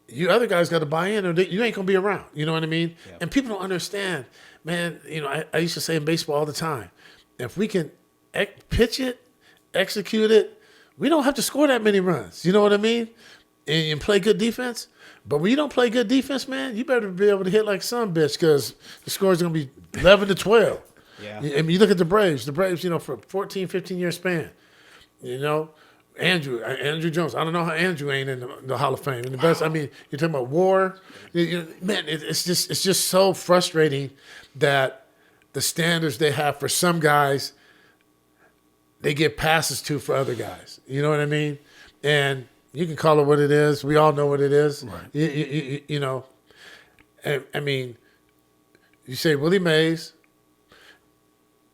you other guys got to buy in, or you ain't going to be around. You know what I mean? Yeah. And people don't understand, man. I used to say in baseball all the time, if we can pitch it, execute it, we don't have to score that many runs. You know what I mean? And play good defense. But when you don't play good defense, man, you better be able to hit like some bitch, because the score is going to be 11-12. Yeah. I mean, you look at the Braves. The Braves, for a 14, 15-year span, Andrew Jones. I don't know how Andrew ain't in the Hall of Fame. And the best, you're talking about WAR. Man, it's just so frustrating that the standards they have for some guys, they get passes to for other guys. You know what I mean? And you can call it what it is. We all know what it is. Right. You say Willie Mays,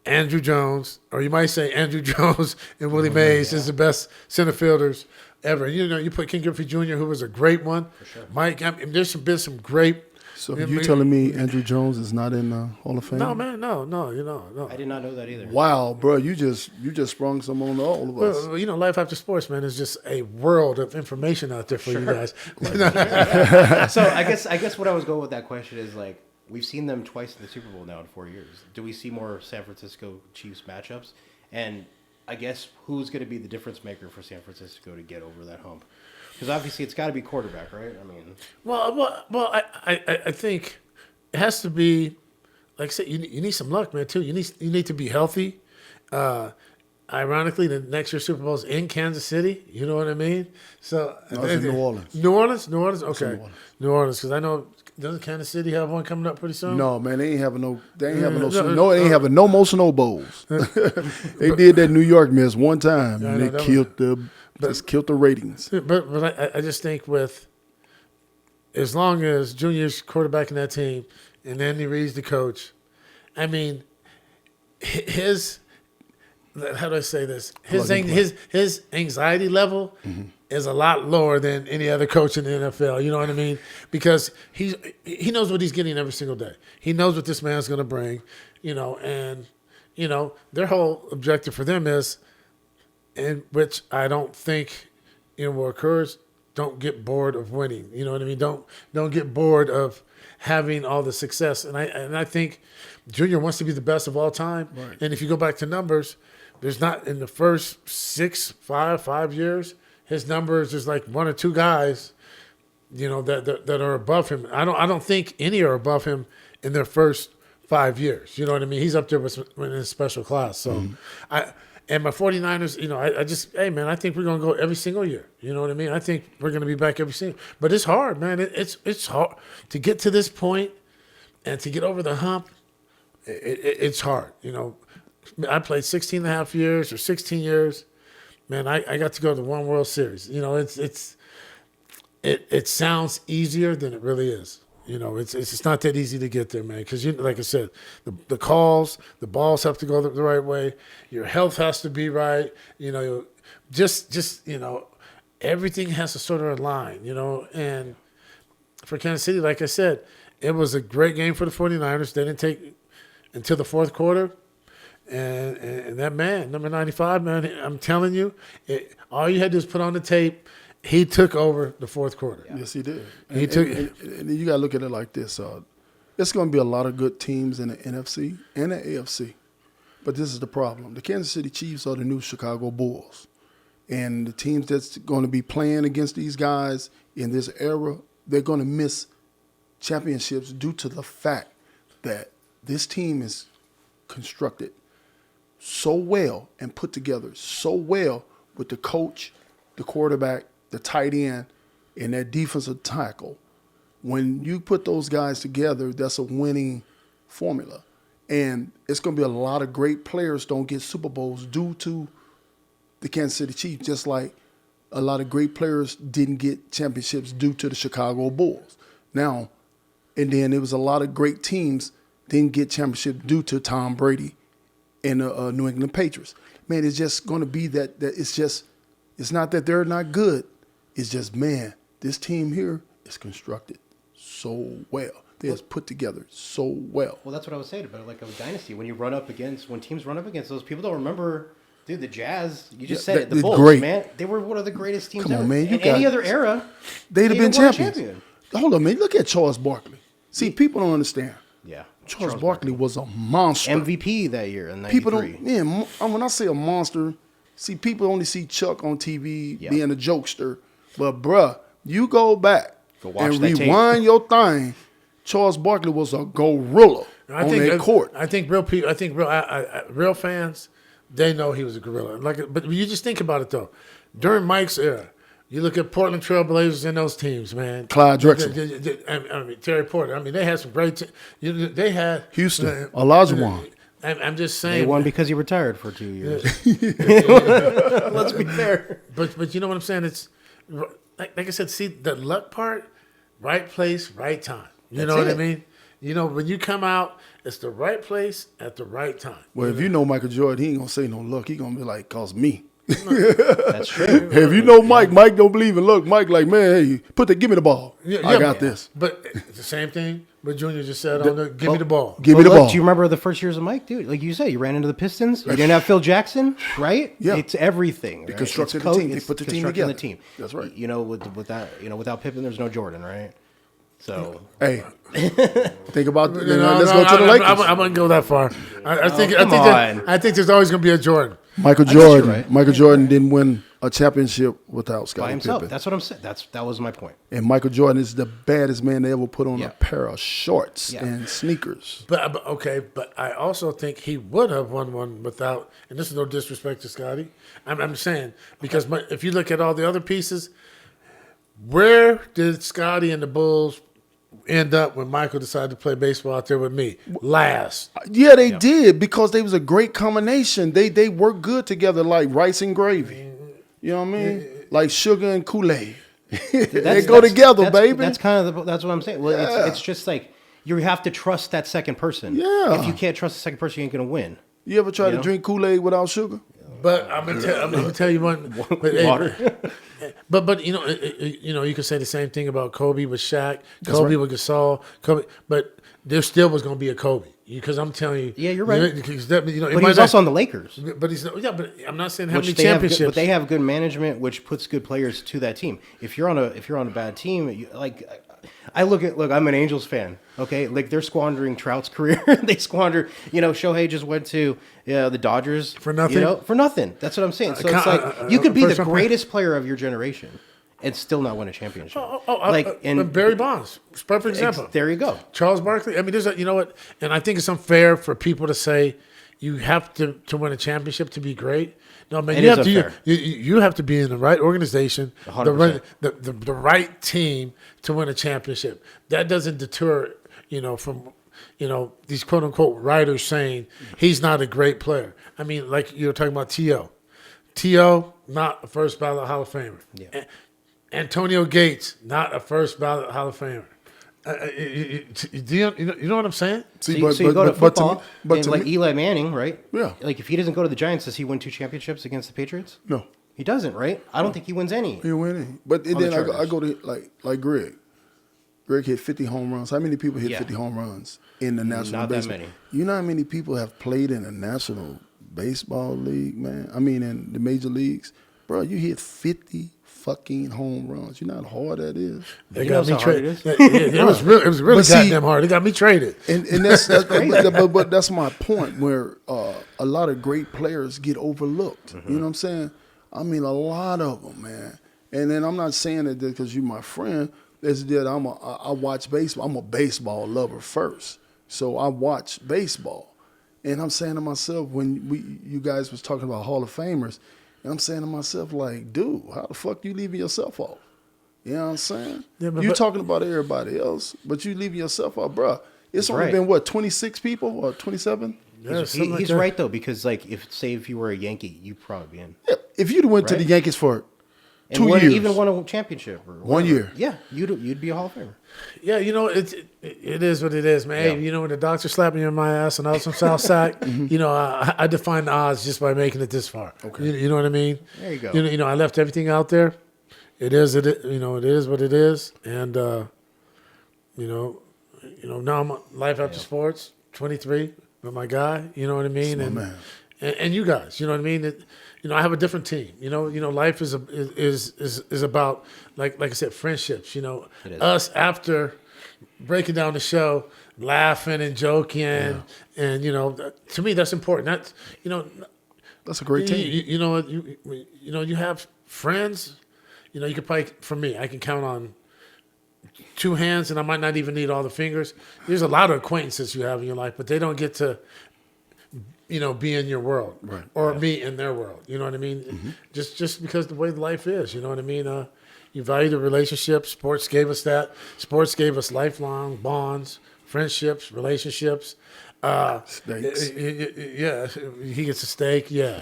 Andrew Jones, or you might say Andrew Jones and Willie Mays is the best center fielders ever. You put Ken Griffey Jr., who was a great one. For sure. Mike, there's been some great. So you telling me Andrew Jones is not in the Hall of Fame? No, man, no. I did not know that either. Wow, bro, you just sprung some on all of us. Well, life after sports, man, is just a world of information out there for you guys. So I guess what I was going with that question is, like, we've seen them twice in the Super Bowl now in 4 years. Do we see more San Francisco Chiefs matchups? And I guess who's going to be the difference maker for San Francisco to get over that hump? Because obviously it's got to be quarterback, right? I think it has to be, like I said, you need some luck, man, too. You need to be healthy. Ironically, the next year's Super Bowl is in Kansas City. You know what I mean? So no, it's in New Orleans. New Orleans? Okay. New Orleans, because I know, doesn't Kansas City have one coming up pretty soon? No, man, they ain't having no more snow bowls. They did that New York miss one time, and they killed the ratings. But I just think as long as Junior's quarterbacking that team and Andy Reid's the coach, I mean, his how do I say this? His anxiety level is a lot lower than any other coach in the NFL. You know what I mean? Because he knows what he's getting every single day. He knows what this man's going to bring. And their whole objective for them is, in which I don't think what occurs. Don't get bored of winning. You know what I mean? Don't get bored of having all the success. And I think Junior wants to be the best of all time. Right. And if you go back to numbers, there's not in the first 5 years, his numbers is like one or two guys, that are above him. I don't think any are above him in their first 5 years. You know what I mean? He's up there with in his special class. So And my 49ers, hey, man, I think we're going to go every single year. You know what I mean? I think we're going to be back every single. But it's hard, man. It's hard to get to this point and to get over the hump. It's hard. I played 16 and a half years or 16 years. Man, I got to go to one World Series. It sounds easier than it really is. It's not that easy to get there, man. Because like I said, the calls, the balls have to go the right way. Your health has to be right. Everything has to sort of align. And for Kansas City, like I said, it was a great game for the 49ers. They didn't take until the fourth quarter. And that man, number 95, man, I'm telling you, all you had to do is put on the tape. He took over the fourth quarter. Yeah. Yes, he did. And you got to look at it like this. There's going to be a lot of good teams in the NFC and the AFC. But this is the problem. The Kansas City Chiefs are the new Chicago Bulls. And the teams that's going to be playing against these guys in this era, they're going to miss championships due to the fact that this team is constructed so well and put together so well with the coach, the quarterback, the tight end, and that defensive tackle. When you put those guys together, that's a winning formula. And it's going to be a lot of great players don't get Super Bowls due to the Kansas City Chiefs, just like a lot of great players didn't get championships due to the Chicago Bulls. And then there was a lot of great teams didn't get championships due to Tom Brady and the New England Patriots. Man, it's just going to be that it's not that they're not good. It's just, man, this team here is constructed so well. They're put together so well. Well, that's what I was saying about like a dynasty. When teams run up against those, people don't remember, dude, the Jazz, you just said it, the Bulls, great. Man, they were one of the greatest teams ever. Man, in any other era, they'd have been champions. Hold on, man, look at Charles Barkley. See, people don't understand. Yeah. Charles Barkley was a monster. MVP that year in 93. When I say a monster, see, people only see Chuck on TV being a jokester. But, bruh, you go back and rewind your thing. Charles Barkley was a gorilla on that court. I think real fans, they know he was a gorilla. But you just think about it, though. During Mike's era, you look at Portland Trailblazers and those teams, man. Clyde Drexler. Terry Porter. They had some great they had Houston, Olajuwon. I'm just saying. They won because he retired for 2 years. Let's be fair. But you know what I'm saying? It's like I said, see, the luck part, right place, right time. You know what I mean? When you come out, it's the right place at the right time. Well, if you know Michael Jordan, he ain't going to say no luck. He going to be like, cause me. That's true. Hey, if you know Mike don't believe in luck. Mike like, man, hey, give me the ball. I got this. But it's the same thing what Junior just said give me the ball. Give me the ball. Do you remember the first years of Mike, dude? Like you said, you ran into the Pistons. You didn't have Phil Jackson, right? Yeah. It's everything. They constructed the team. They put the team together. That's right. Without Pippen, there's no Jordan, right? So hey, think about let's go to the Lakers. I wouldn't go that far. I think there's always going to be a Jordan. Michael Jordan didn't win a championship without Scottie by himself. Pippen. That's what I'm saying. That was my point. And Michael Jordan is the baddest man to ever put on a pair of shorts and sneakers. But I also think he would have won one without. And this is no disrespect to Scottie. I'm saying because if you look at all the other pieces, where did Scottie and the Bulls end up when Michael decided to play baseball out there with me? Last. Yeah, they did because they was a great combination. They worked good together like rice and gravy. You know what I mean? Like sugar and Kool-Aid. They go together, baby. That's that's what I'm saying. Well, it's just like you have to trust that second person. Yeah. If you can't trust the second person, you ain't gonna win. You ever try to drink Kool-Aid without sugar? But I'm gonna tell you one. Water. But you know you could say the same thing about Kobe with Shaq, Kobe with Gasol, Kobe. But there still was gonna be a Kobe because I'm telling you. Yeah, you're right. But he was also on the Lakers. But but I'm not saying how many But championships. they have good management, which puts good players to that team. If you're on a bad team, I'm an Angels fan. Okay, like they're squandering Trout's career. They squandered. Shohei just went to the Dodgers for nothing. For nothing. That's what I'm saying. So it's like you could be the greatest player of your generation and still not win a championship. Barry Bonds, perfect example. There you go. Charles Barkley. I mean, there's what, and I think it's unfair for people to say you have to win a championship to be great. No, man, you have to be in the right organization, 100%. the right team to win a championship. That doesn't deter, from these quote unquote writers saying he's not a great player. I mean, like you were talking about T.O. T.O., not a first ballot Hall of Famer. Yeah. Antonio Gates, not a first ballot Hall of Famer. You know what I'm saying? So you go to football, but like Eli Manning, right? Yeah. Like if he doesn't go to the Giants, does he win 2 championships against the Patriots? No. He doesn't, right? I don't think he wins any. He win any. But then I go to like Greg. Greg hit 50 home runs. How many people hit 50 home runs in the National Not Baseball? that many. You know how many people have played in the National Baseball League, man? I mean, in the major leagues? Bro, you hit 50 fucking home runs. You know how hard that is? They got me traded. It was really goddamn hard. They got me traded. And that's but that's my point where a lot of great players get overlooked. You know what I'm saying? I mean, a lot of them, man. And then I'm not saying that because you're my friend. It's that I watch baseball. I'm a baseball lover first, so I watch baseball. And I'm saying to myself, when you guys was talking about Hall of Famers, and I'm saying to myself, like, dude, how the fuck you leaving yourself off? You know what I'm saying? Yeah, you're talking about everybody else, but you leaving yourself off, bro. It's only been, 26 people or 27? Yeah, he's right, though, because, like, if you were a Yankee, you'd probably be in. Yeah, if you'd went to the Yankees for 2 years. Even won a championship. Or 1 year. Yeah, you'd be a Hall of Famer. Yeah, it is what it is, man. Yeah. Hey, when the doctor slapped me in my ass and I was from South Sac, I define the odds just by making it this far. Okay. You know what I mean? There you go. I left everything out there. It is what it is. And, now I'm life after sports, 23 with my guy, you know what I mean? And you guys, you know what I mean? I have a different team. Life is about like I said, friendships. Us after breaking down the show, laughing and joking, and to me that's important. That's a great team. You have friends. You could probably, for me, I can count on 2 hands, and I might not even need all the fingers. There's a lot of acquaintances you have in your life, but they don't get to be in your world, right, or me in their world. You know what I mean? Mm-hmm. Just because the way life is, you know what I mean? You value the relationship. Sports gave us that. Sports gave us lifelong bonds, friendships, relationships. Steaks. Yeah, he gets a steak. Yeah.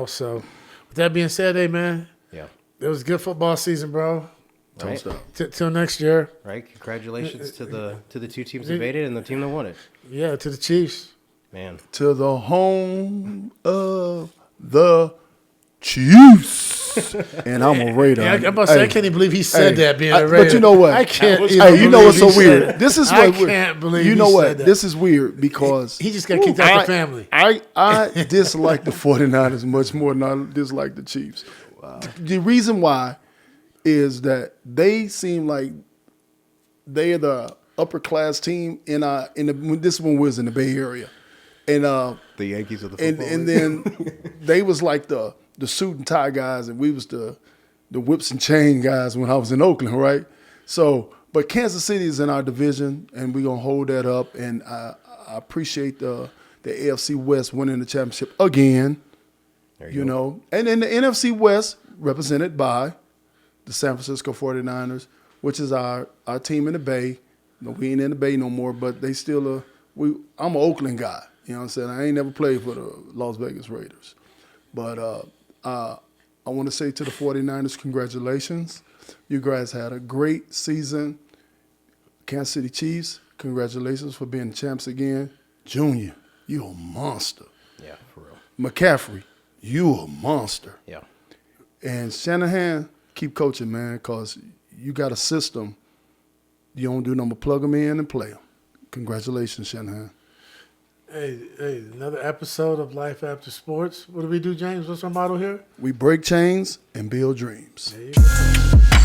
So with that being said, hey, man. Yeah. It was a good football season, bro. Right. Till next year. Right. Congratulations to the 2 teams that made it and the team that won it. Yeah, to the Chiefs. Man. To the home of the Chiefs. And I'm a Raider. Yeah, I'm about to say, I can't even believe he said that being a Raider. But you know what? I can't. You know what's so weird? This is what I can't believe. You know he what? Said that. This is weird because he just got kicked out of the family. I dislike the 49ers much more than I dislike the Chiefs. Wow. The reason why is that they seem like they're the upper class team when this one was in the Bay Area, and the Yankees of the football and then they was like the suit and tie guys, and we was the whips and chain guys when I was in Oakland, right? So, but Kansas City is in our division, and we're gonna hold that up. And I appreciate the AFC West winning the championship again. You know, and then the NFC West represented by the San Francisco 49ers, which is our team in the Bay. We ain't in the Bay no more, but they still I'm an Oakland guy. You know what I'm saying? I ain't never played for the Las Vegas Raiders. But I'm I want to say to the 49ers, congratulations. You guys had a great season. Kansas City Chiefs, congratulations for being champs again. Junior, you a monster. Yeah, for real. McCaffrey, you a monster. Yeah. And Shanahan, keep coaching, man, because you got a system. You don't do nothing but plug them in and play them. Congratulations, Shanahan. Hey, another episode of Life After Sports. What do we do, James? What's our motto here? We break chains and build dreams. There you go.